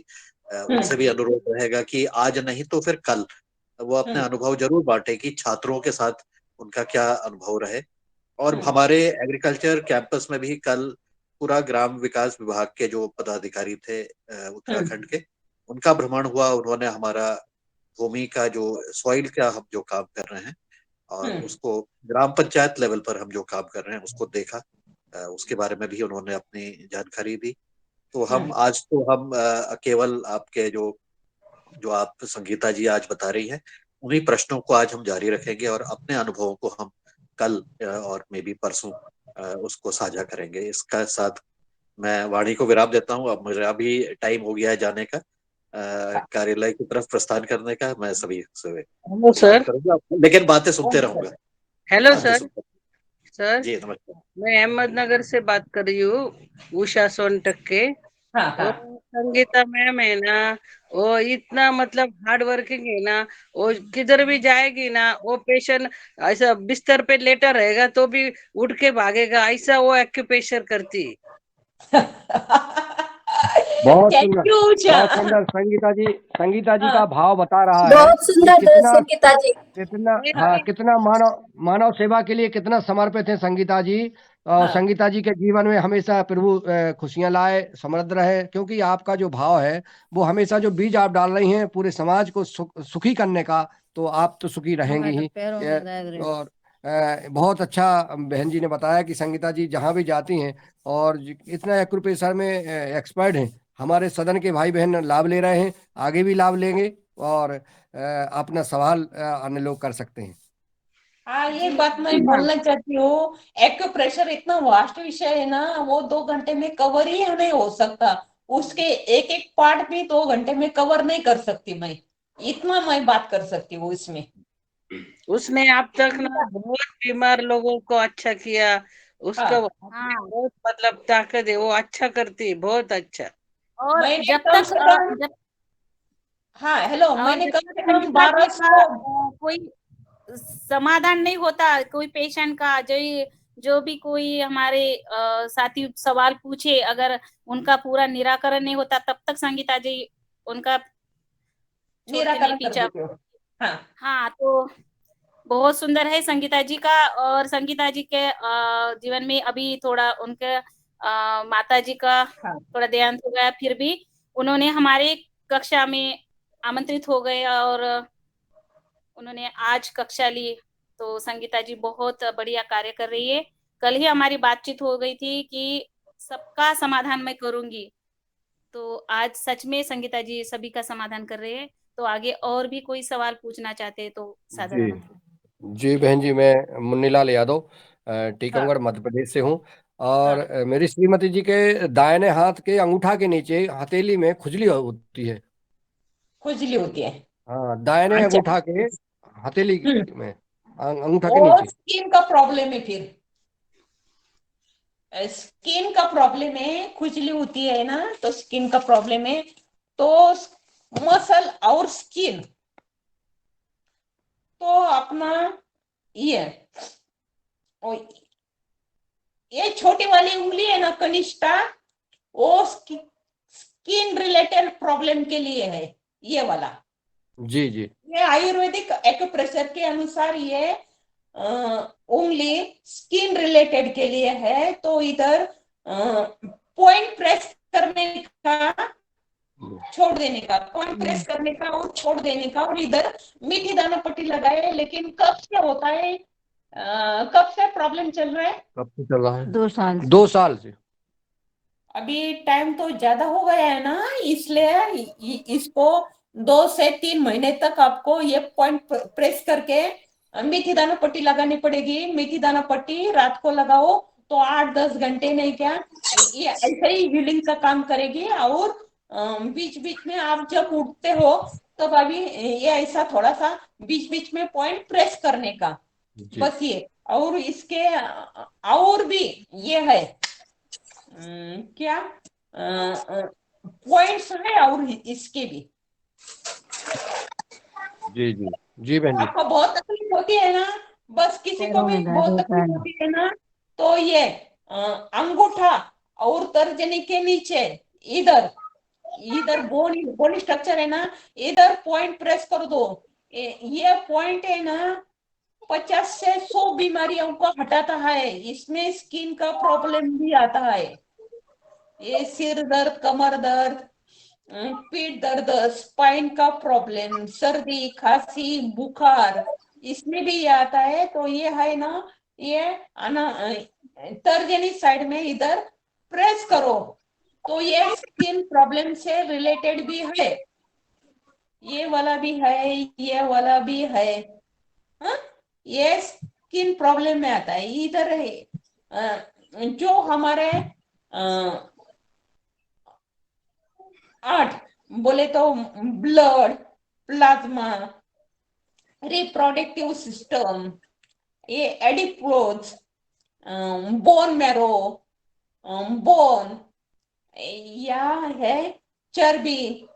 उनसे भी अनुरोध रहेगा कि आज नहीं तो फिर कल वो अपने अनुभव जरूर बांटे कि छात्रों के साथ उनका क्या अनुभव रहे। और हमारे एग्रीकल्चर कैंपस में भी कल पूरा ग्राम विकास विभाग के जो पदाधिकारी थे उत्तराखंड के, उनका भ्रमण हुआ। उन्होंने हमारा भूमि का जो सॉइल का हम जो काम कर रहे हैं और उसको ग्राम पंचायत लेवल पर हम जो काम कर रहे हैं उसको देखा, उसके बारे में भी उन्होंने अपनी जानकारी दी। तो हम आज तो हम केवल आपके जो आप संगीता जी आज बता रही हैं उन्हीं प्रश्नों को आज हम जारी रखेंगे और अपने अनुभवों को हम कल और मे बी परसों उसको साझा करेंगे। इसका साथ मैं वाणी को विराम देता हूँ। अब मेरा भी टाइम हो गया है जाने का, कार्यालय की तरफ प्रस्थान करने का। मैं सभी से हेलो सर। करूंगा, लेकिन बातें सुनते रहूंगा। Hello sir. सर जी नमस्कार। मैं अहमदनगर से बात कर रही हूँ, उषा सोनटक के। वो संगीता मैम है ना, वो इतना मतलब हार्ड वर्किंग है ना, वो किधर भी जाएगी ना, वो पेशेंट ऐसा बिस्तर पे लेटा रहेगा तो भी उठ के भागेगा, ऐसा वो एक्यूप्रेशर करती। बहुत सुंदर संगीता जी का भाव बता रहा है बहुत सुंदर संगीता जी। कितना मानव सेवा के लिए कितना समर्पित है संगीता जी। संगीता जी के जीवन में हमेशा प्रभु खुशियां लाए, समृद्ध रहे, क्योंकि आपका जो भाव है वो हमेशा जो बीज आप डाल रही हैं पूरे समाज को सुखी करने का, तो आप तो सुखी रहेंगी ही। और बहुत अच्छा बहन जी ने बताया कि संगीता जी जहाँ भी जाती हैं और इतना एक्यूप्रेशर में एक्सपर्ट हैं, हमारे सदन के भाई बहन लाभ ले रहे हैं, आगे भी लाभ लेंगे और अपना सवाल अन्य लोग कर सकते हैं। हाँ, ये बात मैं बोलना चाहती हूँ। एक्यूप्रेशर इतना वास्ट विषय है ना, वो 2 घंटे में कवर ही नहीं हो सकता। उसके एक एक पार्ट भी 2 घंटे में कवर नहीं कर सकती मैं, इतना मैं बात कर सकती हूँ इसमें। उसने अब तक ना बहुत बीमार लोगों को अच्छा किया, उसका बहुत मतलब ताकत है, वो अच्छा करती है, बहुत अच्छा। और जब तक हाँ हेलो, मैंने कम से कम 1200 कोई समाधान नहीं होता कोई पेशेंट का, जो भी कोई हमारे साथी सवाल पूछे, अगर उनका पूरा निराकरण नहीं होता तब तक संगीता जी उनका निराकरण कर देते हो। हाँ, तो बहुत सुंदर है संगीता जी का। और संगीता जी के जीवन में अभी थोड़ा उनके माता जी का थोड़ा देहांत हो गया, फिर भी उन्होंने हमारे कक्षा में आमंत्रित हो गए और उन्होंने आज कक्षा ली। तो संगीता जी बहुत बढ़िया कार्य कर रही है। कल ही हमारी बातचीत हो गई थी कि सबका समाधान मैं करूंगी, तो आज सच में संगीता जी सभी का समाधान कर रहे हैं। तो आगे और भी कोई सवाल पूछना चाहते हैं तो साधारण। जी बहन जी, मैं मुन्नीलाल यादव टीकमगढ़ मध्य प्रदेश से हूँ, और मेरी श्रीमती जी के दाहिने हाथ के अंगूठा के नीचे हथेली में खुजली होती है। खुजली होती है? हाँ, दाहिने अंगूठा के हथेली में अंगूठा के वो नीचे। स्किन का प्रॉब्लम है फिर, स्किन का प्रॉब्लम है, खुजली होती है ना, तो स्किन का प्रॉब्लम है, तो मसल और स्किन, तो अपना ये छोटी वाली उंगली है ना कनिष्ठा, वो स्किन रिलेटेड प्रॉब्लम के लिए है ये वाला। जी जी। ये आयुर्वेदिक एक्यूप्रेशर के अनुसार ये उंगली स्किन रिलेटेड के लिए है, तो इधर पॉइंट प्रेस करने का, छोड़ देने का, पॉइंट प्रेस करने का और छोड़ देने का, और इधर मीठी दाना पट्टी लगाए। लेकिन कब से होता है, कब से प्रॉब्लम चल रहा है? कब से चल रहा है? 2 साल 2 साल से। अभी टाइम तो ज्यादा हो गया है ना, इसलिए इसको 2 से 3 महीने तक आपको ये पॉइंट प्रेस करके मेथी दाना पट्टी लगानी पड़ेगी। मेथी दाना पट्टी रात को लगाओ तो 8-10 घंटे नहीं क्या, ये ऐसे ही हीलिंग का काम करेगी। और बीच बीच में आप जब उठते हो तब अभी ये ऐसा थोड़ा सा बीच बीच में पॉइंट प्रेस करने का, बस ये। और इसके और भी ये है क्या पॉइंट्स है, और इसके भी। जी जी जी बहन जी। आपको बहुत तकलीफ होती है ना, बस किसी को भी बहुत तकलीफ होती है ना, तो ये अंगूठा और तर्जनी के नीचे इधर इधर बोनी स्ट्रक्चर है ना, इधर पॉइंट प्रेस कर दो। ये पॉइंट है ना 50 से 100 बीमारियों को हटाता है। इसमें स्किन का प्रॉब्लम भी आता है, ये सिर दर्द, कमर दर्द, पीठ दर्द, स्पाइन का प्रॉब्लम, सर्दी, खांसी, बुखार, इसमें भी ये आता है। तो ये है ना, ये तर्जनी साइड में इधर प्रेस करो, तो ये स्किन प्रॉब्लम से रिलेटेड भी है। ये वाला भी है, ये वाला भी है, हाँ? ये स्किन प्रॉब्लम में आता है। इधर है जो हमारे 8 बोले तो ब्लड, प्लाज्मा, रिप्रोडक्टिव सिस्टम, ये एडिपोज, बोन मैरो, बोन, या है चर्बी,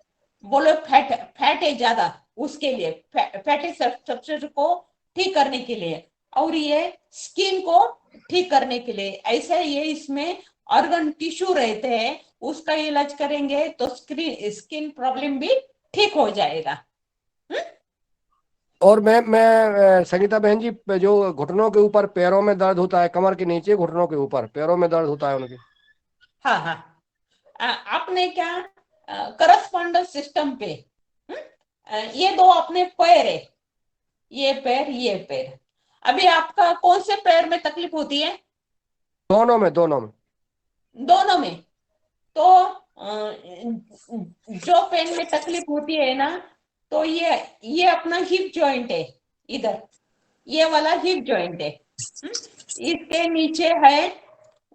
बोलो फैट है ज्यादा, उसके लिए फैटी स्ट्रक्चर को ठीक करने के लिए, और ये स्किन को ठीक करने के लिए। ऐसे ये इसमें ऑर्गन टिश्यू रहते हैं, उसका इलाज करेंगे तो स्किन प्रॉब्लम भी ठीक हो जाएगा। और मैं संगीता बहन जी, जो घुटनों के ऊपर पैरों में दर्द होता है, कमर के नीचे घुटनों के ऊपर पैरों में दर्द होता है उनके, हाँ हाँ, आपने क्या करस्पॉन्डेंस सिस्टम पे ये 2 अपने पैर है, ये पैर, ये पैर। अभी आपका कौन से पैर में तकलीफ होती है? दोनों में, दोनों में। दोनों में। तो जो पैर में तकलीफ होती है ना, तो ये अपना हिप जॉइंट है, इधर ये वाला हिप जॉइंट है। इसके नीचे है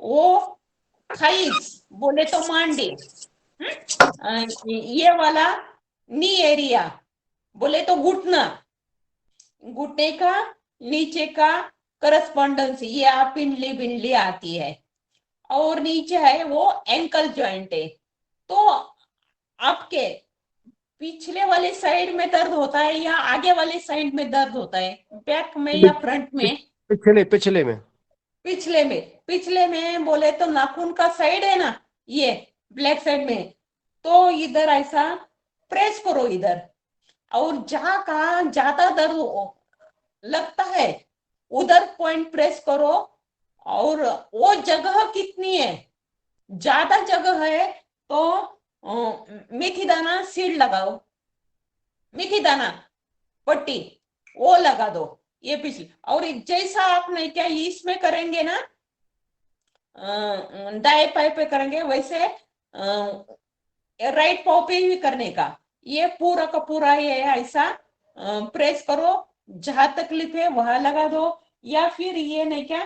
वो थाइस, बोले तो मांडी, ये वाला नी एरिया, बोले तो घुटना, घुटने का नीचे का करस्पॉन्डेंस, ये आप पिंडली बिंडली आती है। और नीचे है वो एंकल जॉइंट है। तो आपके पिछले वाले साइड में दर्द होता है या आगे वाले साइड में दर्द होता है, बैक में या फ्रंट में? पिछले में। पिछले में बोले तो नाखून का साइड है ना, ये ब्लैक साइड में, तो इधर ऐसा प्रेस करो इधर, और जहां का ज्यादा दर्द लगता है उधर पॉइंट प्रेस करो। और वो जगह कितनी है, ज्यादा जगह है तो मेथी दाना सीड लगाओ, मेथी दाना पट्टी वो लगा दो, ये पिछले। और जैसा आपने क्या इसमें करेंगे ना, दाएं पाए पे करेंगे, वैसे राइट पाव पे भी करने का। ये पूरा का पूरा ये ऐसा प्रेस करो, जहां तकलीफ है वहां लगा दो। या फिर ये नहीं क्या,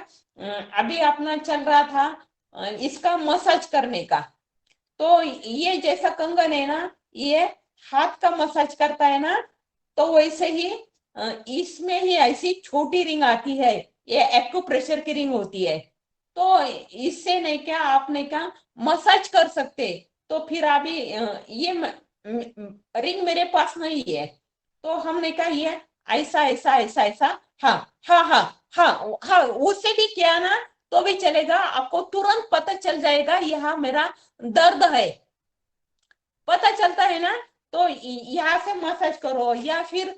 अभी अपना चल रहा था इसका मसाज करने का, तो ये जैसा कंगन है ना, ये हाथ का मसाज करता है ना, तो वैसे ही इसमें ही ऐसी छोटी रिंग आती है, ये एक्यूप्रेशर की रिंग होती है। तो इससे नहीं क्या आपने क्या मसाज कर सकते। तो फिर अभी ये रिंग मेरे पास नहीं है, तो हमने कहा ये ऐसा ऐसा ऐसा ऐसा, हाँ हाँ हाँ हाँ हाँ, उससे भी किया ना तो भी चलेगा, आपको तुरंत पता चल जाएगा यहाँ मेरा दर्द है, पता चलता है ना। तो यहाँ से मसाज करो, या फिर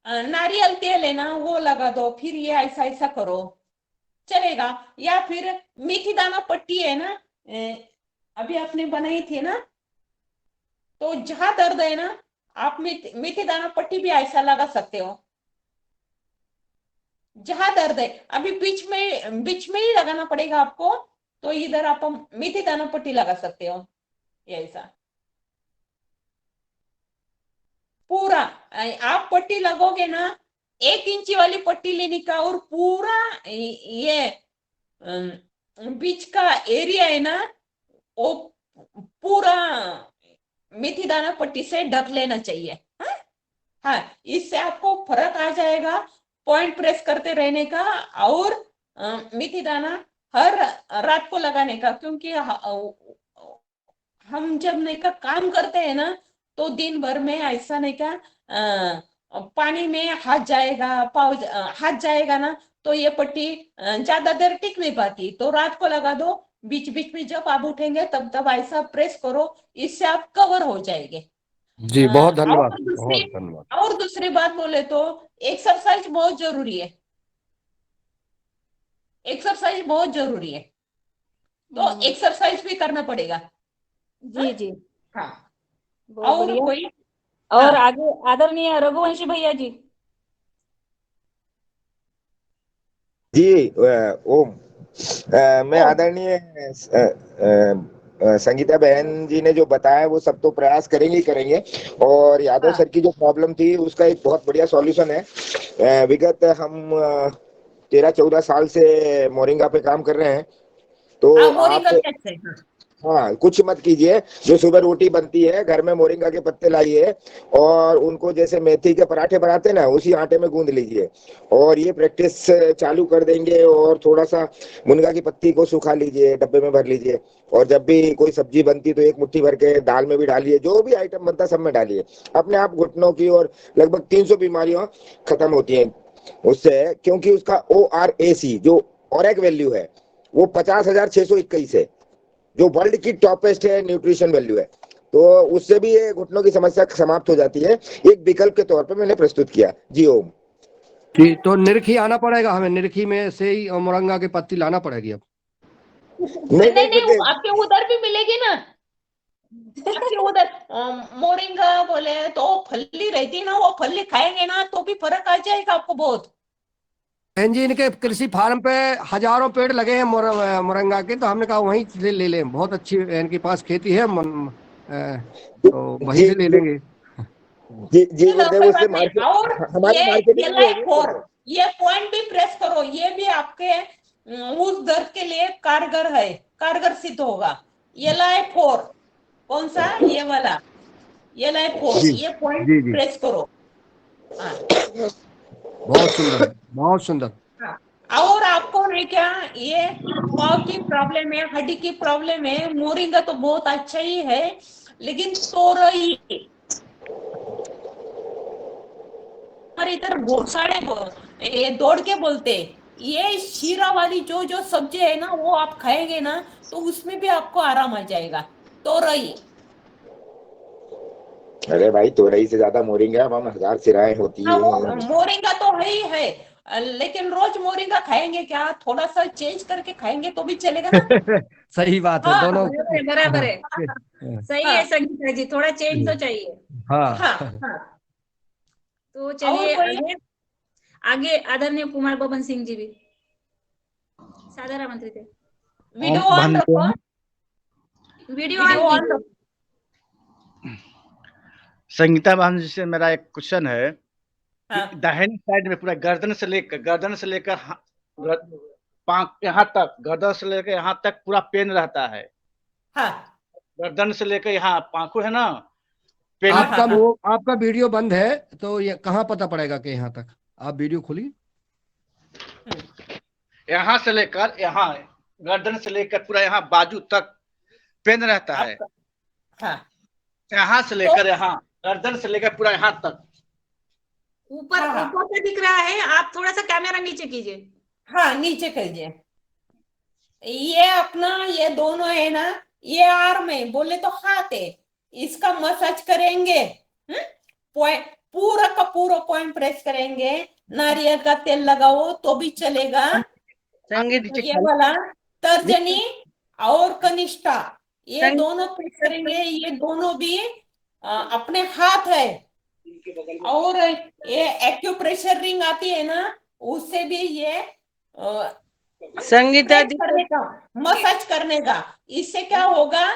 नारियल तेल है ना वो लगा दो, फिर ये ऐसा ऐसा करो चलेगा। या फिर मेथी दाना पट्टी है ना, अभी आपने बनाई थी ना, तो जहां दर्द है ना आप मेथी दाना पट्टी भी ऐसा लगा सकते हो, जहां दर्द है। अभी बीच में ही लगाना पड़ेगा आपको, तो इधर आप मेथी दाना पट्टी लगा सकते हो ऐसा पूरा। आप पट्टी लगोगे ना, 1 इंची वाली पट्टी लेने का, और पूरा ये बीच का एरिया है ना वो पूरा मेथी दाना पट्टी से ढक लेना चाहिए। हाँ, इससे आपको फर्क आ जाएगा पॉइंट प्रेस करते रहने का, और मेथी दाना हर रात को लगाने का, क्योंकि हम जब नहीं का काम करते हैं ना तो दिन भर में ऐसा नहीं का पानी में हाथ जाएगा, पाव हाथ जाएगा ना, तो ये पट्टी ज्यादा देर टिक नहीं पाती। तो रात को लगा दो, बीच बीच में जब आप उठेंगे तब तब ऐसा प्रेस करो, इससे आप कवर हो जाएंगे। जी बहुत धन्यवाद, और बहुत धन्यवाद। और दूसरी बात बोले तो एक्सरसाइज बहुत जरूरी है, एक्सरसाइज बहुत जरूरी है, तो एक्सरसाइज भी करना पड़ेगा। जी जी हाँ, बहुत और बढ़िया। कोई और हाँ। आगे आदरणीय रघुवंशी भैया जी। जी ओम, मैं आदरणीय संगीता बहन जी ने जो बताया वो सब तो प्रयास करेंगे ही करेंगे, और यादव सर की जो प्रॉब्लम थी उसका एक बहुत बढ़िया सॉल्यूशन है। विगत हम 13-14 साल से मोरिंगा पे काम कर रहे हैं, तो आप हाँ कुछ मत कीजिए, जो सुबह रोटी बनती है घर में मोरिंगा के पत्ते लाइए और उनको जैसे मेथी के पराठे बनाते हैं ना उसी आटे में गूंद लीजिए, और ये प्रैक्टिस चालू कर देंगे। और थोड़ा सा मुनगा की पत्ती को सुखा लीजिए, डब्बे में भर लीजिए, और जब भी कोई सब्जी बनती तो 1 मुट्ठी भर के दाल में भी डालिए, जो भी आइटम बनता सब में डालिए। अपने आप घुटनों की और लगभग 300 बीमारियां खत्म होती हैं उससे, क्योंकि उसका ORAC जो ऑरेक वैल्यू है वो 50,621 है, जो वर्ल्ड की टॉपेस्ट है न्यूट्रिशन वैल्यू है। तो उससे भी ये घुटनों की समस्या समाप्त हो जाती है, एक विकल्प के तौर पे मैंने प्रस्तुत किया। जी ओम। जी, तो निरखी आना पड़ेगा हमें, निरखी में से ही मोरंगा की पत्ती लाना पड़ेगी अब। नहीं, आपके उधर भी मिलेगी ना, आपके उधर मोरिंगा बोले तो फली रहती ना, वो फली खाएंगे ना तो भी फर्क आ जाएगा आपको बहुत। बहन जी, इनके कृषि फार्म पे हजारों पेड़ लगे हैं मोरंगा के, तो हमने कहा वहीं से ले लें, बहुत अच्छी इनके पास खेती है, तो वहीं से ले लेंगे। जी गुरुदेव, उससे और हमारी मार्केटिंग भी होगी। ये पॉइंट भी प्रेस करो, ये भी आपके उस दर्द के लिए कारगर है, कारगर सिद्ध होगा। LI4 कौन सा, ये वाला LI4, ये पॉइंट प्रेस करो। बहुत सुंदर, बहुत सुंदर। और आपको नहीं क्या ये पाव की प्रॉब्लम है, हड्डी की प्रॉब्लम है, मोरिंगा तो बहुत अच्छा ही है, लेकिन तोरई हमारे इधर घोड़साड़े ये दौड़ के बोलते, ये शीरा वाली जो जो सब्जी है ना वो आप खाएंगे ना तो उसमें भी आपको आराम आ जाएगा। तोरई, अरे भाई, तोरई से ज्यादा मोरिंगा, हम 1000 सिराएं होती है। मोरिंगा तो है ही है, लेकिन रोज मोरिंगा खाएंगे क्या, थोड़ा सा चेंज करके खाएंगे तो भी चलेगा ना। सही बात है, दोनों बराबर है, सही है संगीता जी, थोड़ा चेंज तो चाहिए। हाँ। तो चलिए आगे आदरणीय कुमार बबन सिंह जी भी सादर आमंत्रित है। वीडियो ऑन रखो, वीडियो ऑन रखो। संगीता बहन जी से मेरा एक क्वेश्चन है कि दाहिनी साइड में पूरा गर्दन से लेकर पांख यहाँ तक, गर्दन से लेकर यहाँ तक पूरा पेन रहता है। गर्दन से लेकर यहाँ पांखों है ना, पेन। आपका वीडियो बंद है, तो ये कहाँ पता पड़ेगा कि यहाँ तक? आप वीडियो खोलिए। यहाँ से लेकर यहाँ, गर्दन से लेकर पूरा यहाँ बाजू तक पेन रहता है। हाँ यहाँ से लेकर यहाँ, गर्दन से लेकर पूरा यहाँ तक। ऊपर ऊपर से दिख रहा है, आप थोड़ा सा कैमरा नीचे कीजिए। हाँ नीचे कीजिए। ये अपना ये दोनों है ना, ये आर्म है, बोले तो हाथ है, इसका मसाज करेंगे। पॉइंट पूरा का पूरा पॉइंट प्रेस करेंगे। नारियल का तेल लगाओ तो भी चलेगा। ये वाला तर्जनी और कनिष्ठा, ये दोनों प्रेस करेंगे। ये दोनों भी अपने हाथ है। और ये एक्यूप्रेशर रिंग आती है ना, उससे भी ये संगीता करने का, मसाज करने का। इससे क्या होगा,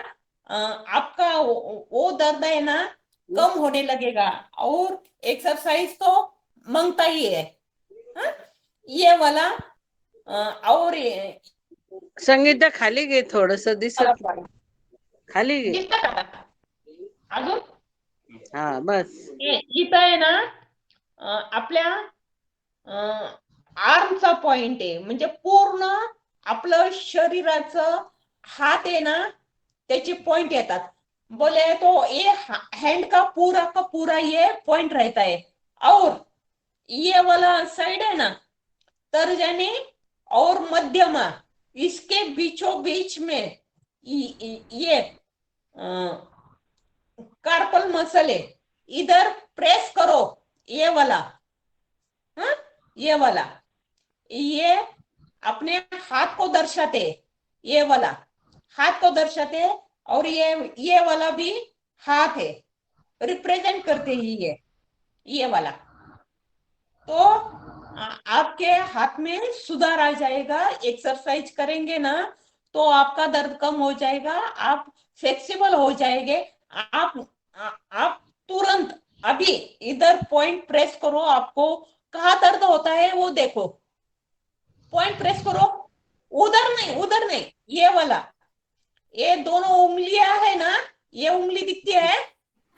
आपका वो दर्द है ना कम होने लगेगा। और एक्सरसाइज तो मांगता ही है। ये वाला और संगीता खाली घे, थोडस दिसत खाली घे। अजून हा बस इथं आहे ना आपल्या आर्मचा पॉइंट आहे, म्हणजे पूर्ण आपलं शरीराचं हात आहे ना त्याचे पॉइंट येतात। बोले तो ये हैंड का पूरा ये पॉइंट रहता है। और ये वाला साइड है ना तर्जनी और मध्यमा, इसके बीचों बीच में ये कार्पल मसल है, इधर प्रेस करो। ये वाला ये वाला ये अपने हाथ को दर्शाते, ये वाला हाथ को दर्शाते। और ये वाला भी हाथ है, रिप्रेजेंट करते ही ये वाला। तो आपके हाथ में सुधार आ जाएगा। एक्सरसाइज करेंगे ना तो आपका दर्द कम हो जाएगा, आप फ्लेक्सिबल हो जाएंगे। आप तुरंत अभी इधर पॉइंट प्रेस करो, आपको कहाँ दर्द होता है वो देखो, पॉइंट प्रेस करो। उधर नहीं, ये वाला, ये दोनों उंगलियां है ना, ये उंगली दिखती है,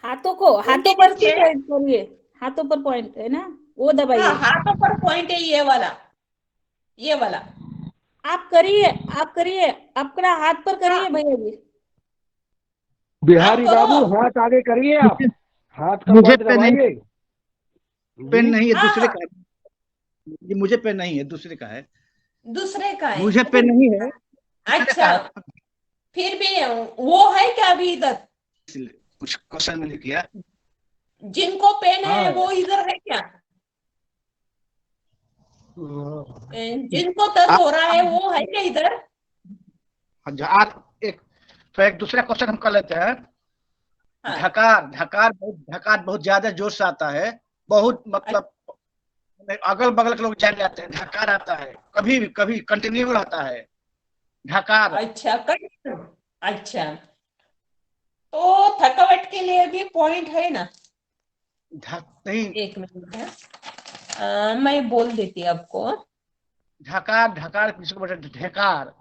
हाथों पर भी पॉइंट करिए। हाथों पर पॉइंट है ना, वो दबाइए। हाथों पर पॉइंट है ये वाला। आप करिए अपना हाथ पर करिए भैया जी। बिहारी बाबू हाथ आगे करिए, आप हाथ का मुझे पॉइंट दबाइए। पेन नहीं है, दूसरे का है। ये मुझे पेन नहीं है, दूसरे का है। दूसरे का है, मुझे पेन नहीं है। अच्छा फिर भी वो है क्या अभी इधर? कुछ क्वेश्चन मैंने किया। जिनको पेन है वो इधर है क्या? जिनको दर्द हो रहा है वो है क्या इधर? एक दूसरा क्वेश्चन हम कर लेते हैं। ढकार बहुत ज्यादा जोर से आता है, बहुत मतलब अगल बगल के लोग जान जाते हैं। ढकार आता है, कभी कंटिन्यू रहता है ढकार। अच्छा तो थकावट के लिए भी पॉइंट है ना? नहीं, एक मिनट है, मैं बोल देती आपको। ढकार किसको बोलते हैं? ढेकार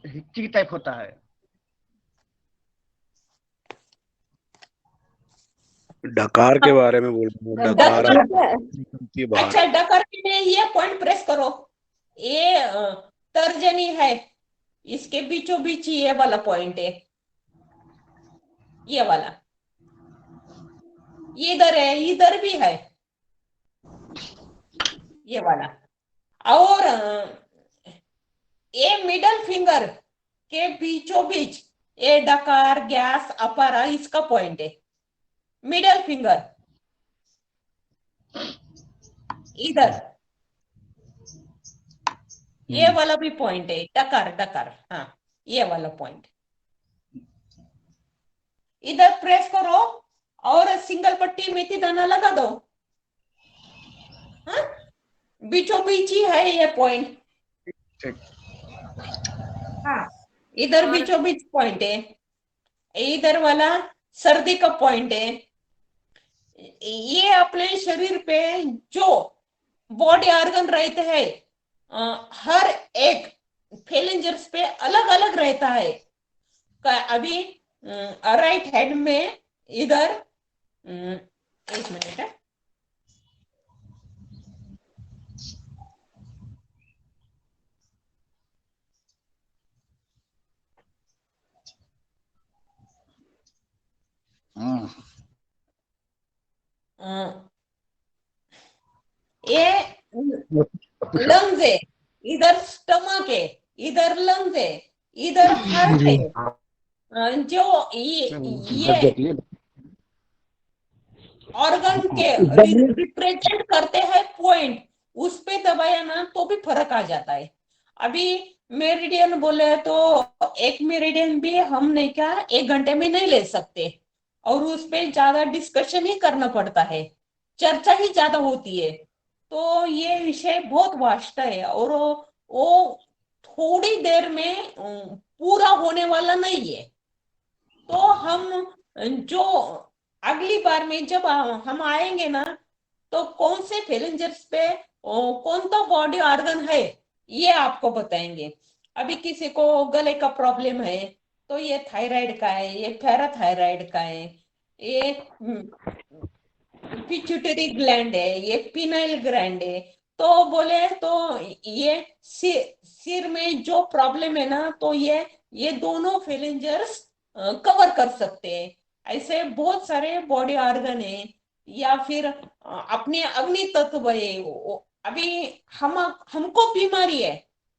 हिच्ची टाइप होता है। डकार के बारे में बोल रहा हूँ। डकार अच्छा डकार के लिए ये पॉइंट प्रेस करो। ये तर्जनी है, इसके बीचों बीच ये वाला पॉइंट है, ये वाला इधर है, इधर भी है ये वाला। और ये मिडल फिंगर के बीचों बीच ये डकार गैस अपारा इसका पॉइंट है। मिडल फिंगर इधर ये वाला भी पॉइंट है, डकार। हाँ ये वाला पॉइंट इधर प्रेस करो और सिंगल पट्टी मेथी दाना लगा दो। हाँ बीचों बीच ही है ये पॉइंट। हाँ इधर बीचों बीच पॉइंट है, इधर वाला सर्दी का पॉइंट है। ये अपने शरीर पे जो बॉडी ऑर्गन रहते हैं हर एक फेलेंजर्स पे अलग अलग रहता है। अभी राइट हैंड में इधर एक मिनट है, ये लंग्स है, इधर स्टमक है, इधर लंग्स है, इधर हार्ट है। जो ये ऑर्गन के रिप्रेजेंट करते हैं पॉइंट, उस पे दबाया ना तो भी फर्क आ जाता है। अभी मेरिडियन बोले तो एक मेरिडियन भी हम नहीं क्या 1 घंटे में नहीं ले सकते, और उस पे ज्यादा डिस्कशन ही करना पड़ता है, चर्चा ही ज्यादा होती है। तो ये विषय बहुत वास्ट है, और वो थोड़ी देर में पूरा होने वाला नहीं है। तो हम जो अगली बार में जब हम आएंगे ना, तो कौन से फेलेंजर्स पे कौन सा बॉडी ऑर्गन है ये आपको बताएंगे। अभी किसी को गले का प्रॉब्लम है तो ये थायराइड का है, ये पैराथायराइड का है, ये पिट्यूटरी ग्लैंड है, ये पिनाइल ग्लैंड है। तो बोले तो ये सिर में जो प्रॉब्लम है ना, तो ये दोनों फेलेंजर्स कवर कर सकते हैं। ऐसे बहुत सारे बॉडी ऑर्गन है, या फिर अपने अग्नि तत्व है। अभी हमको बीमारी है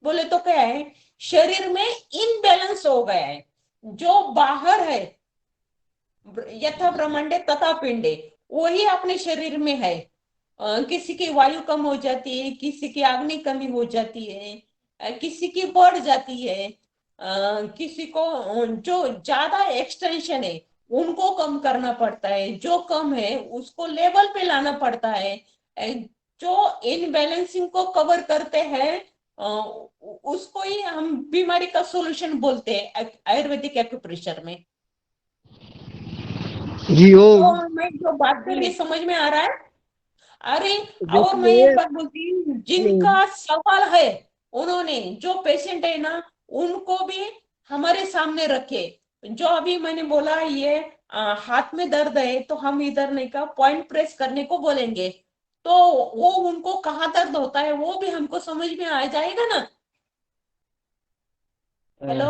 बोले तो क्या है, शरीर में इनबैलेंस हो गया है। जो बाहर है यथा ब्रह्मांडे तथा पिंडे, वही अपने शरीर में है। किसी की वायु कम हो जाती है, किसी की अग्नि कमी हो जाती है, किसी की बढ़ जाती है, किसी को जो ज्यादा एक्सटेंशन है उनको कम करना पड़ता है, जो कम है उसको लेवल पे लाना पड़ता है। जो इनबैलेंसिंग को कवर करते हैं उसको ही हम बीमारी का सॉल्यूशन बोलते हैं आयुर्वेदिक एक्यूप्रेशर में। जी तो मैं जो बात कर रही समझ में आ रहा है? अरे और मैं एक बात बोलती हूँ, जिनका सवाल है उन्होंने, जो पेशेंट है ना, उनको भी हमारे सामने रखे। जो अभी मैंने बोला ये हाथ में दर्द है तो हम इधर नहीं का पॉइंट प्रेस करने को बोलेंगे, तो वो उनको कहाँ दर्द होता है वो भी हमको समझ में आ जाएगा ना। हेलो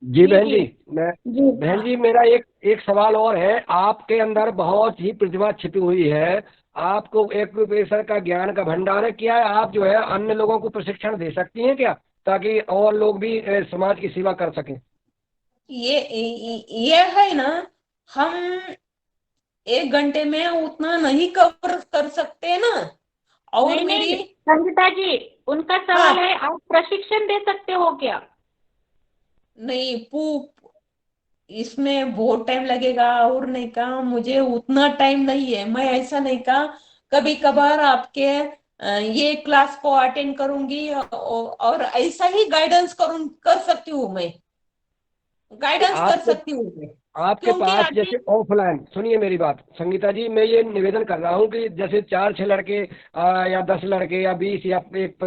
जी बहन जी, बहन जी मेरा एक सवाल और है। आपके अंदर बहुत ही प्रतिभा छिपी हुई है, आपको एक्यूप्रेशर का ज्ञान का भंडार है। क्या आप जो है अन्य लोगों को प्रशिक्षण दे सकती हैं क्या, ताकि और लोग भी समाज की सेवा कर सकें? ये है ना, हम 1 घंटे में उतना नहीं कवर कर सकते ना। और नहीं, मेरी संगीता जी उनका सवाल है, आप प्रशिक्षण दे सकते हो क्या? नहीं, इसमें बहुत टाइम लगेगा, और नहीं कहा मुझे उतना टाइम नहीं है। मैं ऐसा नहीं कहा, कभी कभार आपके ये क्लास को अटेंड करूंगी और ऐसा ही गाइडेंस कर सकती हूँ, मैं गाइडेंस कर सकती हूँ मैं। आपके पास जैसे ऑफलाइन, सुनिए मेरी बात संगीता जी, मैं ये निवेदन कर रहा हूँ कि जैसे 4-6 लड़के या 10 लड़के या 20 या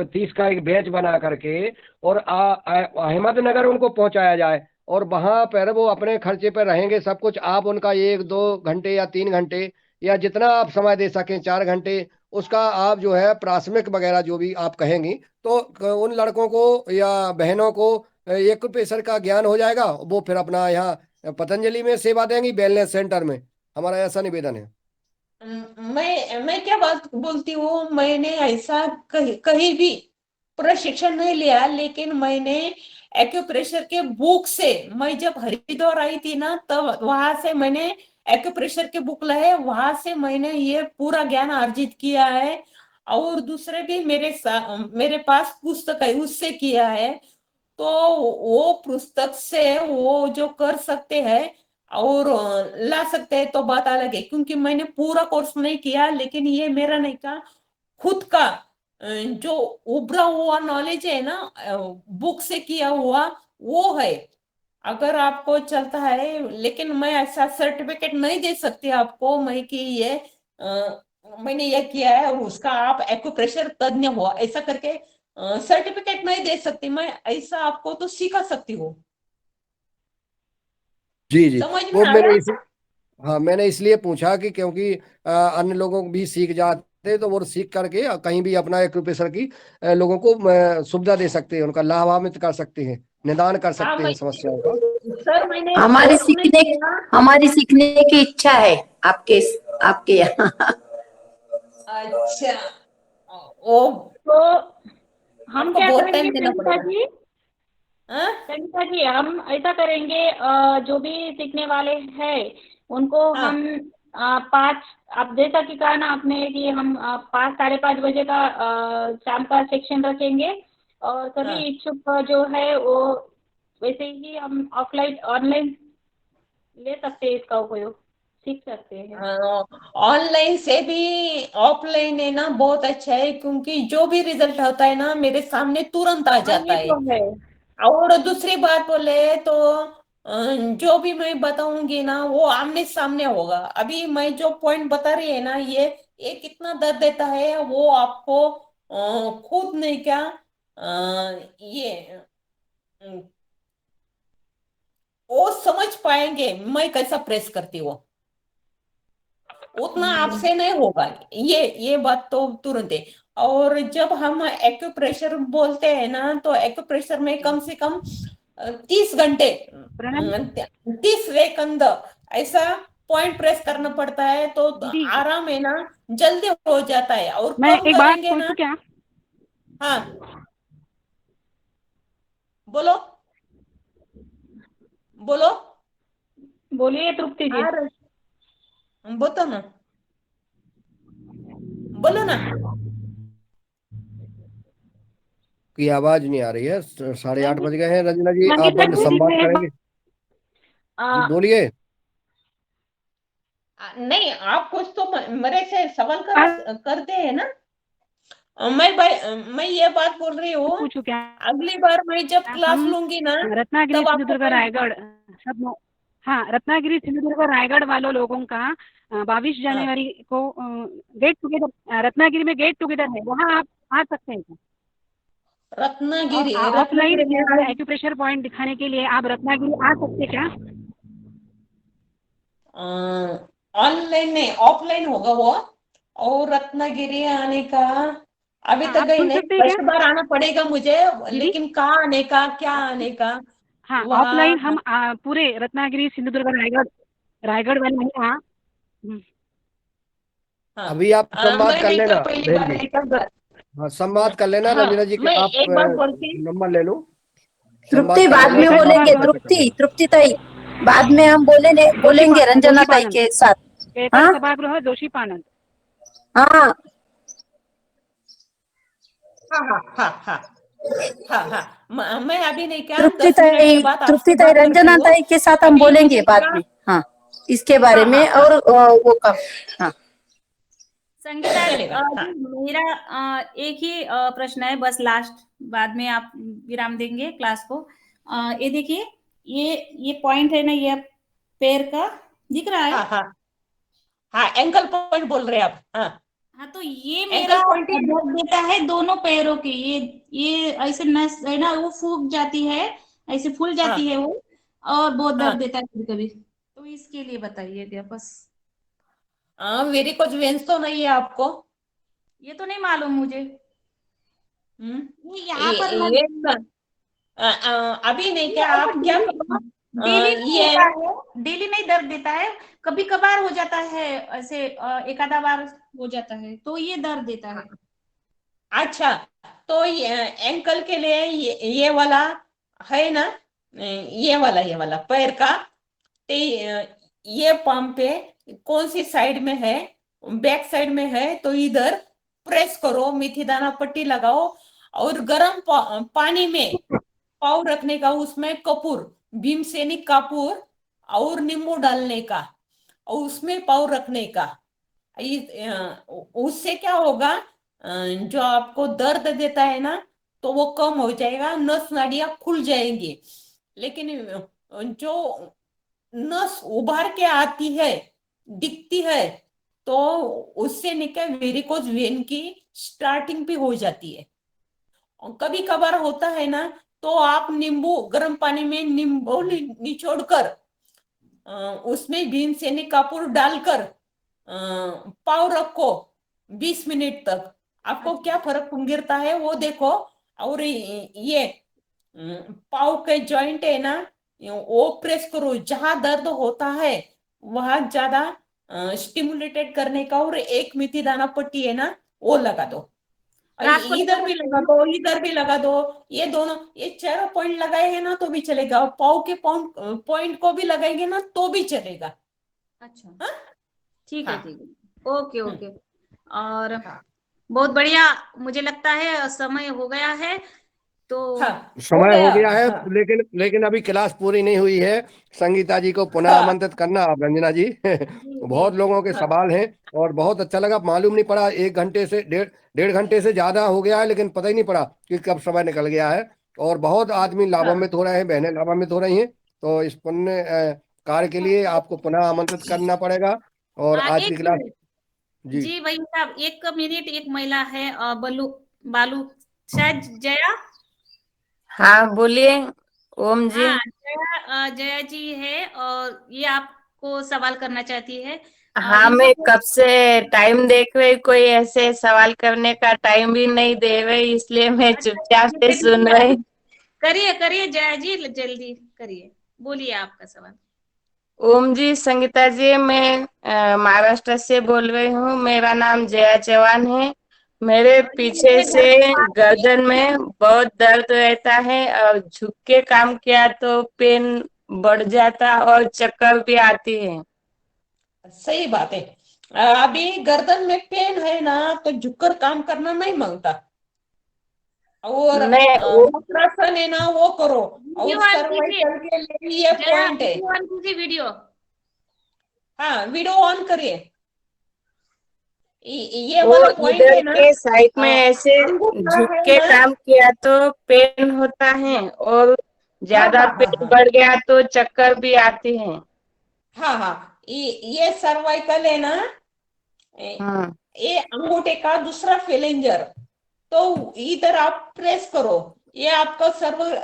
30 का एक बैच बना करके और अहमदनगर उनको पहुंचाया जाए, और वहां पर वो अपने खर्चे पर रहेंगे सब कुछ। आप उनका 1-2 घंटे या 3 घंटे या जितना आप समय दे सकें, 4 घंटे, उसका आप जो है प्राथमिक वगैरह जो भी आप कहेंगी, तो उन लड़कों को या बहनों को एक्यूप्रेशर का ज्ञान हो जाएगा। वो फिर अपना यहाँ पतंजलि में सेवा देंगी, वेलनेस सेंटर में। हमारा ऐसा निवेदन है। मैं क्या बात बोलती हूँ, मैंने ऐसा कहीं भी प्रशिक्षण नहीं लिया, लेकिन मैंने एक्यूप्रेशर के बुक से, मैं जब हरिद्वार आई थी ना, तब वहां से मैंने एक्यूप्रेशर के बुक लाए, वहां से मैंने ये पूरा ज्ञान अर्जित किया है। और दूसरे भी मेरे पास पुस्तक है, उससे किया है। तो वो पुस्तक से वो जो कर सकते हैं और ला सकते हैं तो बात अलग है, क्योंकि मैंने पूरा कोर्स नहीं किया, लेकिन ये मेरा नहीं का खुद का जो उभरा हुआ नॉलेज है ना, बुक से किया हुआ वो है। अगर आपको चलता है, लेकिन मैं ऐसा सर्टिफिकेट नहीं दे सकती आपको मैं कि ये मैंने ये किया है और उसका आप एक्यूप्रेशर तज्ञ हुआ ऐसा करके सर्टिफिकेट नहीं दे सकती मैं। ऐसा आपको तो सिखा सकती हूँ। जी जी, समझ वो में मैंने मैंने इसलिए पूछा कि क्योंकि अन्य लोगों को भी सीख जाते तो वो सीख करके कहीं भी अपना एक्यूप्रेशर की लोगों को सुविधा दे सकते हैं, उनका लाभान्वित कर सकते हैं, निदान कर सकते हैं समस्याओं का। सर मैंने हमारी सीखने की इच्छा है आपके आपके यहाँ। अच्छा, ओ तो हम आपको क्या बहुत करेंगे टाइम देना संगीता पड़ेगा। जी, हाँ? संगीता जी हम ऐसा करेंगे, जो भी सीखने वाले हैं उनको हाँ। हम 5, आप जैसा कि कहा ना आपने कि हम 5 साढ़े 5 बजे का शाम का सेक्शन रखेंगे, और सभी हाँ। इच्छुक जो है वो वैसे ही हम ऑफलाइन ऑनलाइन ले सकते हैं, इसका उपयोग सीख सकते हैं। ऑनलाइन से भी ऑफलाइन है ना बहुत अच्छा है, क्योंकि जो भी रिजल्ट होता है ना मेरे सामने तुरंत आ जाता ये है। तो है। और दूसरी बात बोले तो जो भी मैं बताऊंगी ना वो आमने सामने होगा। अभी मैं जो पॉइंट बता रही है ना ये कितना दर्द देता है वो आपको खुद नहीं क्या ये अ, वो समझ पाएंगे मैं कैसा प्रेस करती हूँ। उतना आपसे नहीं होगा, ये बात तो तुरंत है। और जब हम एक्यूप्रेशर बोलते हैं ना तो एक्यूप्रेशर में कम से कम 30 घंटे 30 सेकंद ऐसा पॉइंट प्रेस करना पड़ता है, तो आराम है ना जल्दी हो जाता है। और मैं कम एक बात करेंगे ना। पूछूं क्या? हाँ बोलो बोलो। बोलिए तृप्ति जी। बोलो ना, बोलो ना। की आवाज नहीं आ रही है। 8:30 बज गए हैं। रंजना जी आप संगीता जी, संवाद मैं एक करेंगे? जी बोलिए। नहीं आप कुछ तो मेरे से सवाल करते हैं ना। मैं ये बात बोल रही हूँ, पूछूं क्या? अगली बार मैं जब क्लास हम लूंगी ना रत्नागिरी, तब आपको सिंधुदुर्ग, रायगढ़ सब हाँ, रत्नागिरी, सिंधुदुर्ग, रायगढ़ वालों लोगों का 22 जनवरी को गेट टुगेदर, रत्नागिरी में गेट टुगेदर है, वहाँ आप आ सकते हैं क्या? रत्नागिरी ऑफलाइन में एक्यूप्रेशर पॉइंट दिखाने के लिए आप रत्नागिरी आ सकते क्या? ऑनलाइन नहीं ऑफलाइन होगा वो। और रत्नागिरी आने का अभी तक आप गई सुन नहीं, सकते हैं क्या? फर्स्ट बार आना पड़ेगा मुझे। लेकिन कहाँ आने का क्या आने का हाँ, वहाँ। ऑफलाइन हम पूरे रत्नागिरी, सिंधुदुर्ग, रायगढ़ वाले नहीं अभी आप संवाद कर लेना पहली बहन बार जी। निकल। हाँ संवाद कर लेना हाँ, रंजना जी के। मैं आप एक बात बोलती नंबर ले लो। तृप्ति संवाद बाद कर में लेना, बोलेंगे, संवाद तृप्ति ताई बाद में हम बोलेंगे रंजना ताई के साथ। केतन सभागृह जोशीपानंद। हाँ हाँ, मैं अभी नहीं क्या तृप्ति 10 मिनट के बाद आपसे बात करती रंजना हूँ। ताई के साथ हम अभी बोलेंगे मुझे बाद क्या- में। हाँ इसके बारे में और वो कब। हाँ संगीता चलेगा, हाँ। मेरा एक ही प्रश्न है बस, लास्ट, बाद में आप विराम देंगे क्लास को। ये देखिए, ये पॉइंट है ना, ये पैर का दिख रहा है। हाँ एंकल पॉइंट बोल रहे हैं आप। हाँ, तो ये मेरा एंकल पॉइंट दर्द देता है दोनों पैरों की। ये ऐसे नस है ना, वो फूक जाती है, ऐसे फूल जाती है वो, और बहुत दर्द देता है कभी कभी। तो इसके लिए बताइए क्या बस। मेरी कुछ वेंस तो नहीं है आपको? ये तो नहीं मालूम मुझे। यहाँ पर अभी नहीं क्या आप क्या करो, डेली नहीं ये होता है, डेली नहीं दर्द देता है, कभी कभार हो जाता है ऐसे, एक आधा बार हो जाता है तो ये दर्द देता है। अच्छा, तो ये एंकल के लिए ये वाला है ना, ये वाला पैर का। तो ये पंप पे कौन सी साइड में है? बैक साइड में है तो इधर प्रेस करो, मेथी दाना पट्टी लगाओ, और गर्म पानी में पाव रखने का, उसमें कपूर, भीमसेनी कपूर और नींबू डालने का, और उसमें पाव रखने का। उससे क्या होगा, जो आपको दर्द देता है ना तो वो कम हो जाएगा, नस नाड़ियां खुल जाएंगी। लेकिन जो नस उभार के आती है, दिखती है, तो उससे निकल वेरिकोज वेन की स्टार्टिंग भी हो जाती है। कभी कभार होता है ना तो आप नींबू, गर्म पानी में नींबू निचोड़कर उसमें भीमसेनी कपूर डालकर पाव रखो 20 मिनट तक, आपको क्या फर्क गिरता है वो देखो। और ये पाव के जॉइंट है ना, वो प्रेस करो, जहां दर्द होता है वहां ज्यादा स्टिमुलेटेड करने का, और एक मेथी दाना पट्टी है ना वो लगा दो, और रात को इधर भी लगा दो, इधर भी लगा दो। ये दोनों, ये चारों पॉइंट लगाएंगे ना तो भी चलेगा, और पाव के पॉइंट को भी लगाएंगे ना तो भी चलेगा। अच्छा, ठीक है, हाँ। ठीक है, ओके ओके। और बहुत बढ़िया, मुझे लगता है समय हो गया है, तो समय हो गया है, हाँ। लेकिन अभी क्लास पूरी नहीं हुई है। संगीता जी को पुनः आमंत्रित करना आप, रंजना जी। बहुत लोगों के सवाल हैं और बहुत अच्छा लगा। मालूम नहीं पड़ा, 1 घंटे से डेढ़ घंटे से ज्यादा हो गया है, लेकिन पता ही नहीं पड़ा कि कब समय निकल गया है। और बहुत आदमी लाभान्वित हो रहे हैं, बहनें लाभान्वित हो रही हैं। तो इस पुण्य कार्य के लिए आपको पुनः आमंत्रित करना पड़ेगा। और आज की एक क्लास मिनट जी जी भाई साहब, एक मिनट, एक महिला है बालू शायद जया। हाँ बोलिए। ओम जी। हाँ, जया जी है, और ये आपको सवाल करना चाहती है। हाँ, इनको मैं कब से टाइम देख रही, कोई ऐसे सवाल करने का टाइम भी नहीं दे रही, इसलिए मैं चुपचाप से सुन रही। करिए करिए जया जी, जल्दी करिए, बोलिए आपका सवाल। ओम जी, संगीता जी, मैं महाराष्ट्र से बोल रही हूँ। मेरा नाम जया चौहान है। मेरे पीछे से गर्दन में बहुत दर्द रहता है, और झुक के काम किया तो पेन बढ़ जाता और चक्कर भी आती है। सही बात है। अभी गर्दन में पेन है ना तो झुककर काम करना नहीं मांगता, और नहीं, वो वज्रासन है ना वो करो, वीडियो और ऑन कीजिए, सर्वाइकल के लिए ये जया पॉइंट है। वीडियो ऑन कीजिए, वीडियो। हाँ, वीडियो ऑन करिए। ये वो वाला पॉइंट इधर है ना, के साइड में ऐसे अंगूठा झुक है के ना। काम किया तो पेन होता है, और ज्यादा हाँ, पेन बढ़ गया तो चक्कर भी आती है। हाँ, हाँ, ये सर्वाइकल है ना, हाँ ये अंगूठे का दूसरा फेलेंजर, तो इधर आप प्रेस करो, ये आपका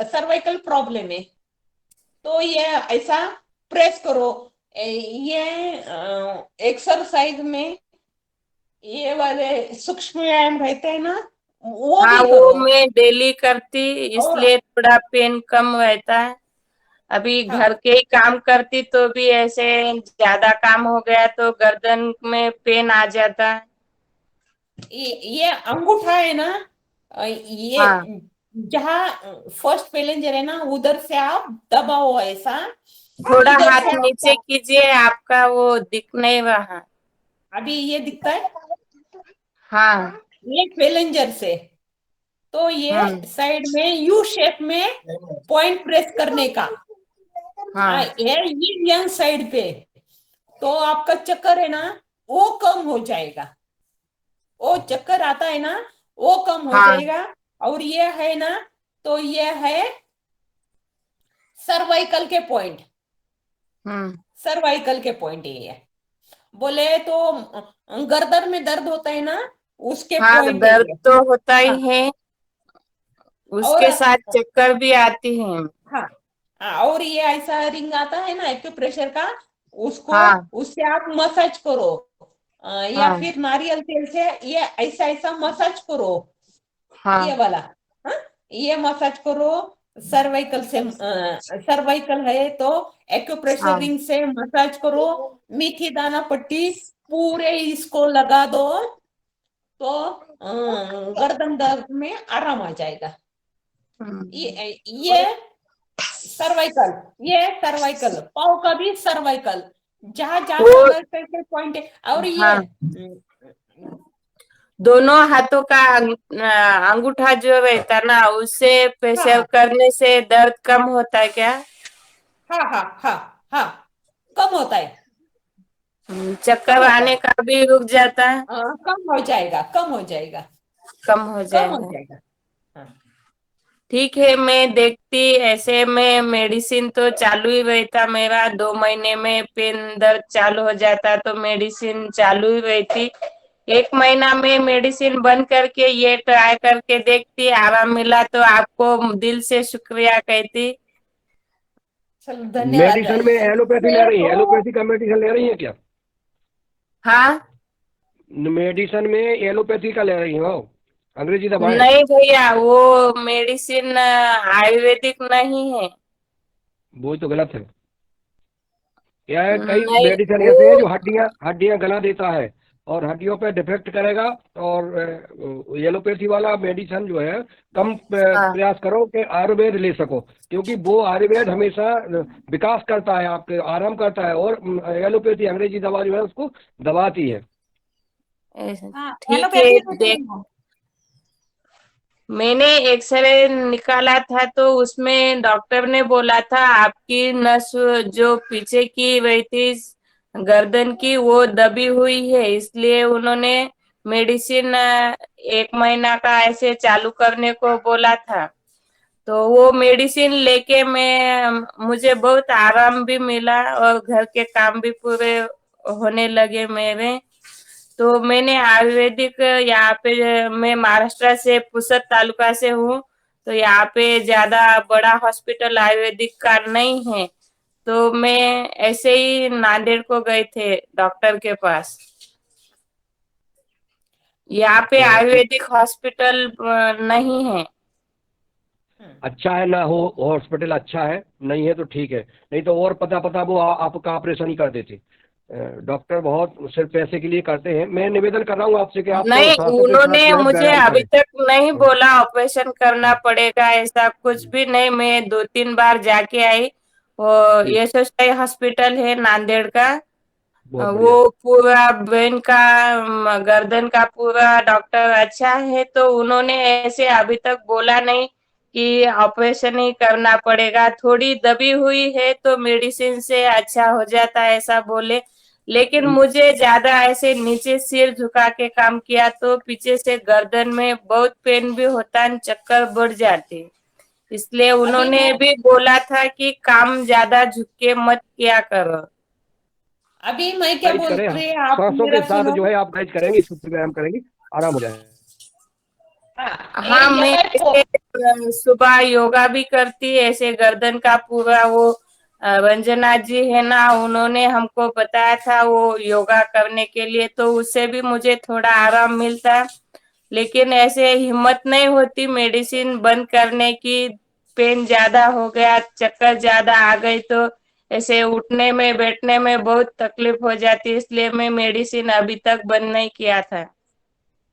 सर्वाइकल प्रॉब्लम है, तो ये ऐसा प्रेस करो। ये एक्सरसाइज में ये वाले सूक्ष्म व्यायाम रहते हैं ना, वो हाँ, भी वो करो। मैं डेली करती, और इसलिए थोड़ा पेन कम रहता है। अभी हाँ, घर के ही काम करती तो भी ऐसे ज्यादा काम हो गया तो गर्दन में पेन आ जाता है। ये अंगूठा है ना, ये हाँ जहाँ फर्स्ट फेलेंजर है ना उधर से आप दबाओ ऐसा, थोड़ा इधर हाथ से नीचे आप, कीजिए, आपका वो दिख नहीं रहा। अभी ये दिखता है, हाँ ये फेलेंजर से, तो ये साइड में यू शेप में पॉइंट प्रेस करने का। हाँ ये यंग साइड पे, तो आपका चक्कर है ना वो कम हो जाएगा, वो चक्कर आता है ना वो कम हो हाँ जाएगा। और ये है ना, तो ये है सर्वाइकल के पॉइंट, सर्वाइकल के पॉइंट ये बोले तो गर्दन में दर्द होता है ना उसके हाँ, पॉइंट है दर्द ये। तो होता हाँ, ही है, और उसके साथ चक्कर भी आती है। हाँ, और ये ऐसा रिंग आता है ना एक्यूप्रेशर का, उसको हाँ उससे आप मसाज करो, या हाँ फिर नारियल तेल से ये ऐसा ऐसा मसाज करो, हाँ ये वाला। हाँ, ये मसाज करो सर्वाइकल से, सर्वाइकल है तो एक्यूप्रेशर हाँ रिंग से मसाज करो, मेथी दाना पट्टी पूरे इसको लगा दो, तो गर्दन दर्द में आराम आ जाएगा। ये सर्वाइकल, ये सर्वाइकल, पाव का भी सर्वाइकल, जहां जहां वो सर्वाइकल के पॉइंट है। और ये हाँ, दोनों हाथों का अंगूठा जो रहता ना, उससे प्रेशर करने से दर्द कम होता है क्या? हाँ, हाँ, हाँ, हाँ, कम होता है, चक्कर कम होता आने है, का भी रुक जाता है। कम हो जाएगा, कम हो जाएगा, कम हो कम हो जाएगा। जाएगा। हाँ, ठीक है, मैं देखती। ऐसे में मेडिसिन तो चालू ही रहता मेरा, 2 महीने में पेन दर्द चालू हो जाता तो मेडिसिन चालू ही रहती। 1 महीना में मेडिसिन बंद करके ये ट्राई करके देखती, आराम मिला तो आपको दिल से शुक्रिया कहती। चलो धन्यवाद। मेडिसिन में एलोपैथी ले रही है, एलोपैथी का मेडिसिन ले रही है क्या? हाँ, मेडिसिन में एलोपैथी का ले रही हो, अंग्रेजी दवाएं? नहीं भैया, वो मेडिसिन आयुर्वेदिक नहीं है। वो तो गलत है, या कई नहीं मेडिसिन ऐसे हैं वो जो हड्डियां गला देता है और हड्डियों पे डिफेक्ट करेगा। और एलोपैथी वाला मेडिसिन जो है कम हाँ प्रयास करो कि आयुर्वेद ले सको, क्योंकि वो आयुर्वेद हमेशा विकास करता है, आपके आराम करता है, और एलोपैथी अंग्रेजी दवा जो है उसको दबाती है। ऐसा ठीक है। देख मैंने एक्सरे निकाला था तो उसमें डॉक्टर ने बोला था आपकी नस जो पीछे की वही थी गर्दन की वो दबी हुई है, इसलिए उन्होंने मेडिसिन 1 महीना का ऐसे चालू करने को बोला था। तो वो मेडिसिन लेके मुझे बहुत आराम भी मिला और घर के काम भी पूरे होने लगे मेरे। तो मैंने आयुर्वेदिक यहाँ पे मैं महाराष्ट्र से पुसद तालुका से हूँ, तो यहाँ पे ज्यादा बड़ा हॉस्पिटल आयुर्वेदिक का नहीं है, तो मैं ऐसे ही नांदेड़ को गए थे डॉक्टर के पास। यहाँ पे आयुर्वेदिक हॉस्पिटल नहीं है। अच्छा है ना हो हॉस्पिटल, अच्छा है, नहीं है तो ठीक है, नहीं तो और पता वो आपका ऑपरेशन ही कर देते। डॉक्टर बहुत सिर्फ पैसे के लिए करते हैं। मैं निवेदन कर रहा हूँ आपसे कि आप तो नहीं सांसों के साथ उन्होंने जो है मुझे व्यायाम अभी करें। तक नहीं बोला ऑपरेशन करना पड़ेगा, ऐसा कुछ भी नहीं। मैं 2-3 बार जाके आई। वो यशोसाई हॉस्पिटल है नांदेड़ का, बहुत बढ़िया। वो पूरा ब्रेन का गर्दन का पूरा डॉक्टर अच्छा है, तो उन्होंने ऐसे अभी तक बोला नहीं कि ऑपरेशन ही करना पड़ेगा, थोड़ी दबी हुई है तो मेडिसिन से अच्छा हो जाता है ऐसा बोले। लेकिन मुझे ज्यादा ऐसे नीचे सिर झुका के काम किया तो पीछे से गर्दन में बहुत पेन भी होता है, चक्कर बढ़ जाते, इसलिए उन्होंने भी बोला था कि काम ज्यादा झुक के मत किया करो। अभी मैं क्या गाइड बोल करें, रही आप सांसों के मेरा साथ सुनो। जो है आप गाइड करेंगे, शुद्ध व्यायाम करेंगे, आराम हो जाएगा। हाँ मैं ऐसे सुबह योगा भी करती, ऐसे गर्दन का पूरा वो रंजना जी है ना, उन्होंने हमको बताया था वो योगा करने के लिए, तो उससे भी मुझे थोड़ा आराम मिलता। लेकिन ऐसे हिम्मत नहीं होती मेडिसिन बंद करने की, पेन ज्यादा हो गया, चक्कर ज्यादा आ गई तो ऐसे उठने में बैठने में बहुत तकलीफ हो जाती, इसलिए मैं मेडिसिन अभी तक बंद नहीं किया था।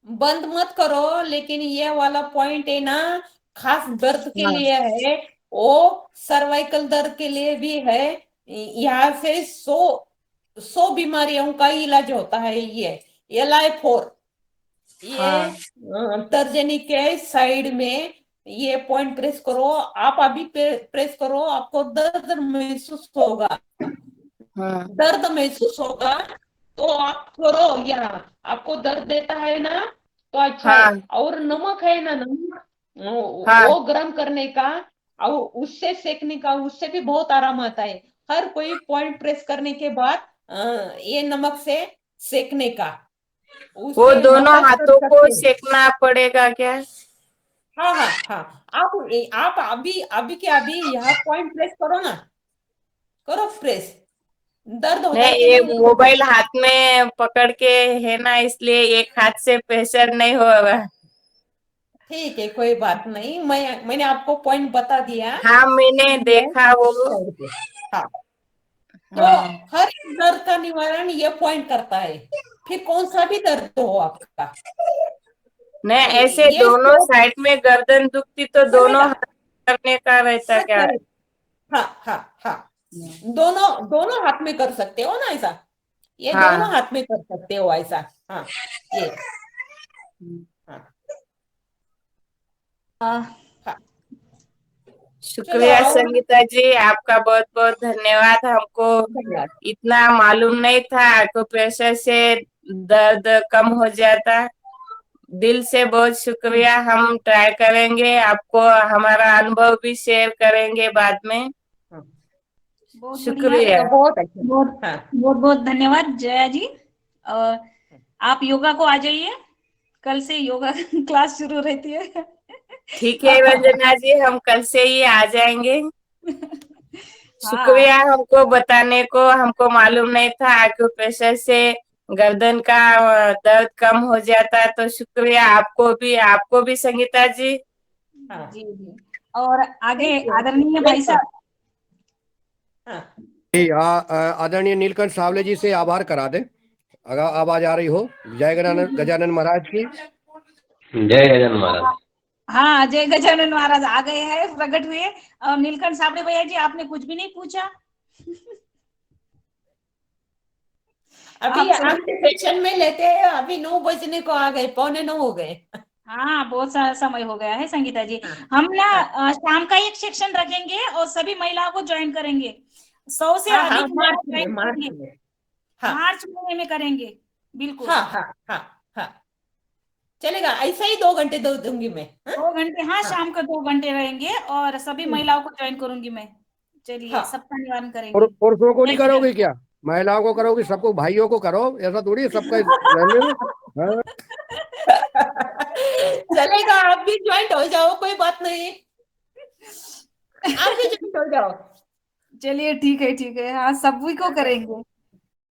बंद मत करो, लेकिन ये वाला पॉइंट है ना, खास दर्द के हाँ लिए है, वो सर्वाइकल दर्द के लिए भी है। यहाँ से 100 बीमारियों का इलाज होता है। ये LI4 ये तर्जनी के साइड में ये पॉइंट प्रेस करो, आप अभी प्रेस करो, आपको दर्द महसूस होगा। दर्द महसूस होगा तो आप करो, यहाँ आपको दर्द देता है ना तो अच्छा है। और नमक है ना, नमक वो गर्म करने का और उससे सेकने का, उससे भी बहुत आराम आता है। हर कोई पॉइंट प्रेस करने के बाद ये नमक से सेकने का, वो उससे दोनों मसाज कर हाथों को सकते हैं। सेकना पड़ेगा क्या? हाँ हाँ हाँ, आप अभी अभी के अभी यहाँ पॉइंट प्रेस करो ना, करो प्रेस, दर्द होता है नहीं कि ये नहीं? मोबाइल हाथ में पकड़ के है ना, इसलिए एक हाथ से प्रेशर नहीं होगा। ठीक है, कोई बात नहीं, मैंने आपको पॉइंट बता दिया। हाँ मैंने देखा वो। हाँ, तो हर एक दर्द का निवारण ये पॉइंट करता है, फिर कौन सा भी दर्द हो आपका। नहीं ऐसे ये दोनों साइड में गर्दन दुखती तो दोनों हाथ करने का रहता क्या? हाँ हाँ हाँ, दोनों दोनों हाथ में कर सकते हो ना ऐसा, ये दोनों हाथ में कर सकते हो ऐसा। हाँ ये शुक्रिया संगीता जी, आपका बहुत बहुत धन्यवाद। हमको इतना मालूम नहीं था एक्यूप्रेशर से दर्द कम हो जाता। दिल से बहुत शुक्रिया, हम ट्राई करेंगे, आपको हमारा अनुभव भी शेयर करेंगे बाद में। बहुत शुक्रिया। बहुत बहुत धन्यवाद जया जी। और आप योगा को आ जाइए, कल से योगा क्लास शुरू रहती है। ठीक है रंजना जी, हम कल से ही आ जाएंगे। शुक्रिया हमको बताने को, हमको मालूम नहीं था एक्यूप्रेशर से गर्दन का दर्द कम हो जाता है, तो शुक्रिया आपको भी संगीता जी। जी जी। और आगे आदरणीय भाई साहब, आदरणीय नीलकंठ सावले जी से आभार करा दे, अगर आवाज आ रही हो। जय गजानन महाराज की जय गजानन महाराज। हाँ, जय गजानन महाराज आ गए हैं, प्रकट हुए। और नीलकंठ सावड़े भैया जी, आपने कुछ भी नहीं पूछा। अभी आपके सेशन में लेते हैं, अभी 9 बजने को आ गए, 8:45 हो गए। हाँ, बहुत सारा समय हो गया है संगीता जी। हम ना शाम का एक सेक्शन रखेंगे और सभी महिलाओं को ज्वाइन करेंगे। 100 से अधिक मार्च महीने में करेंगे। बिल्कुल। हाँ, चलेगा, ऐसा ही 2 घंटे दूंगी मैं। 2 घंटे, हाँ, शाम का 2 घंटे रहेंगे और सभी महिलाओं को ज्वाइन करूंगी मैं। चलिए, सबका निवारण करेंगे। पुरुषों को नहीं करोगे क्या? महिलाओं को करोगे, सबको, भाइयों को करो, ऐसा थोड़ी सबका रहने दो। हाँ। चलेगा, आप भी ज्वाइन हो जाओ, कोई बात नहीं, आप भी ज्वाइन हो जाओ। चलिए, ठीक है, हाँ, सभी को करेंगे।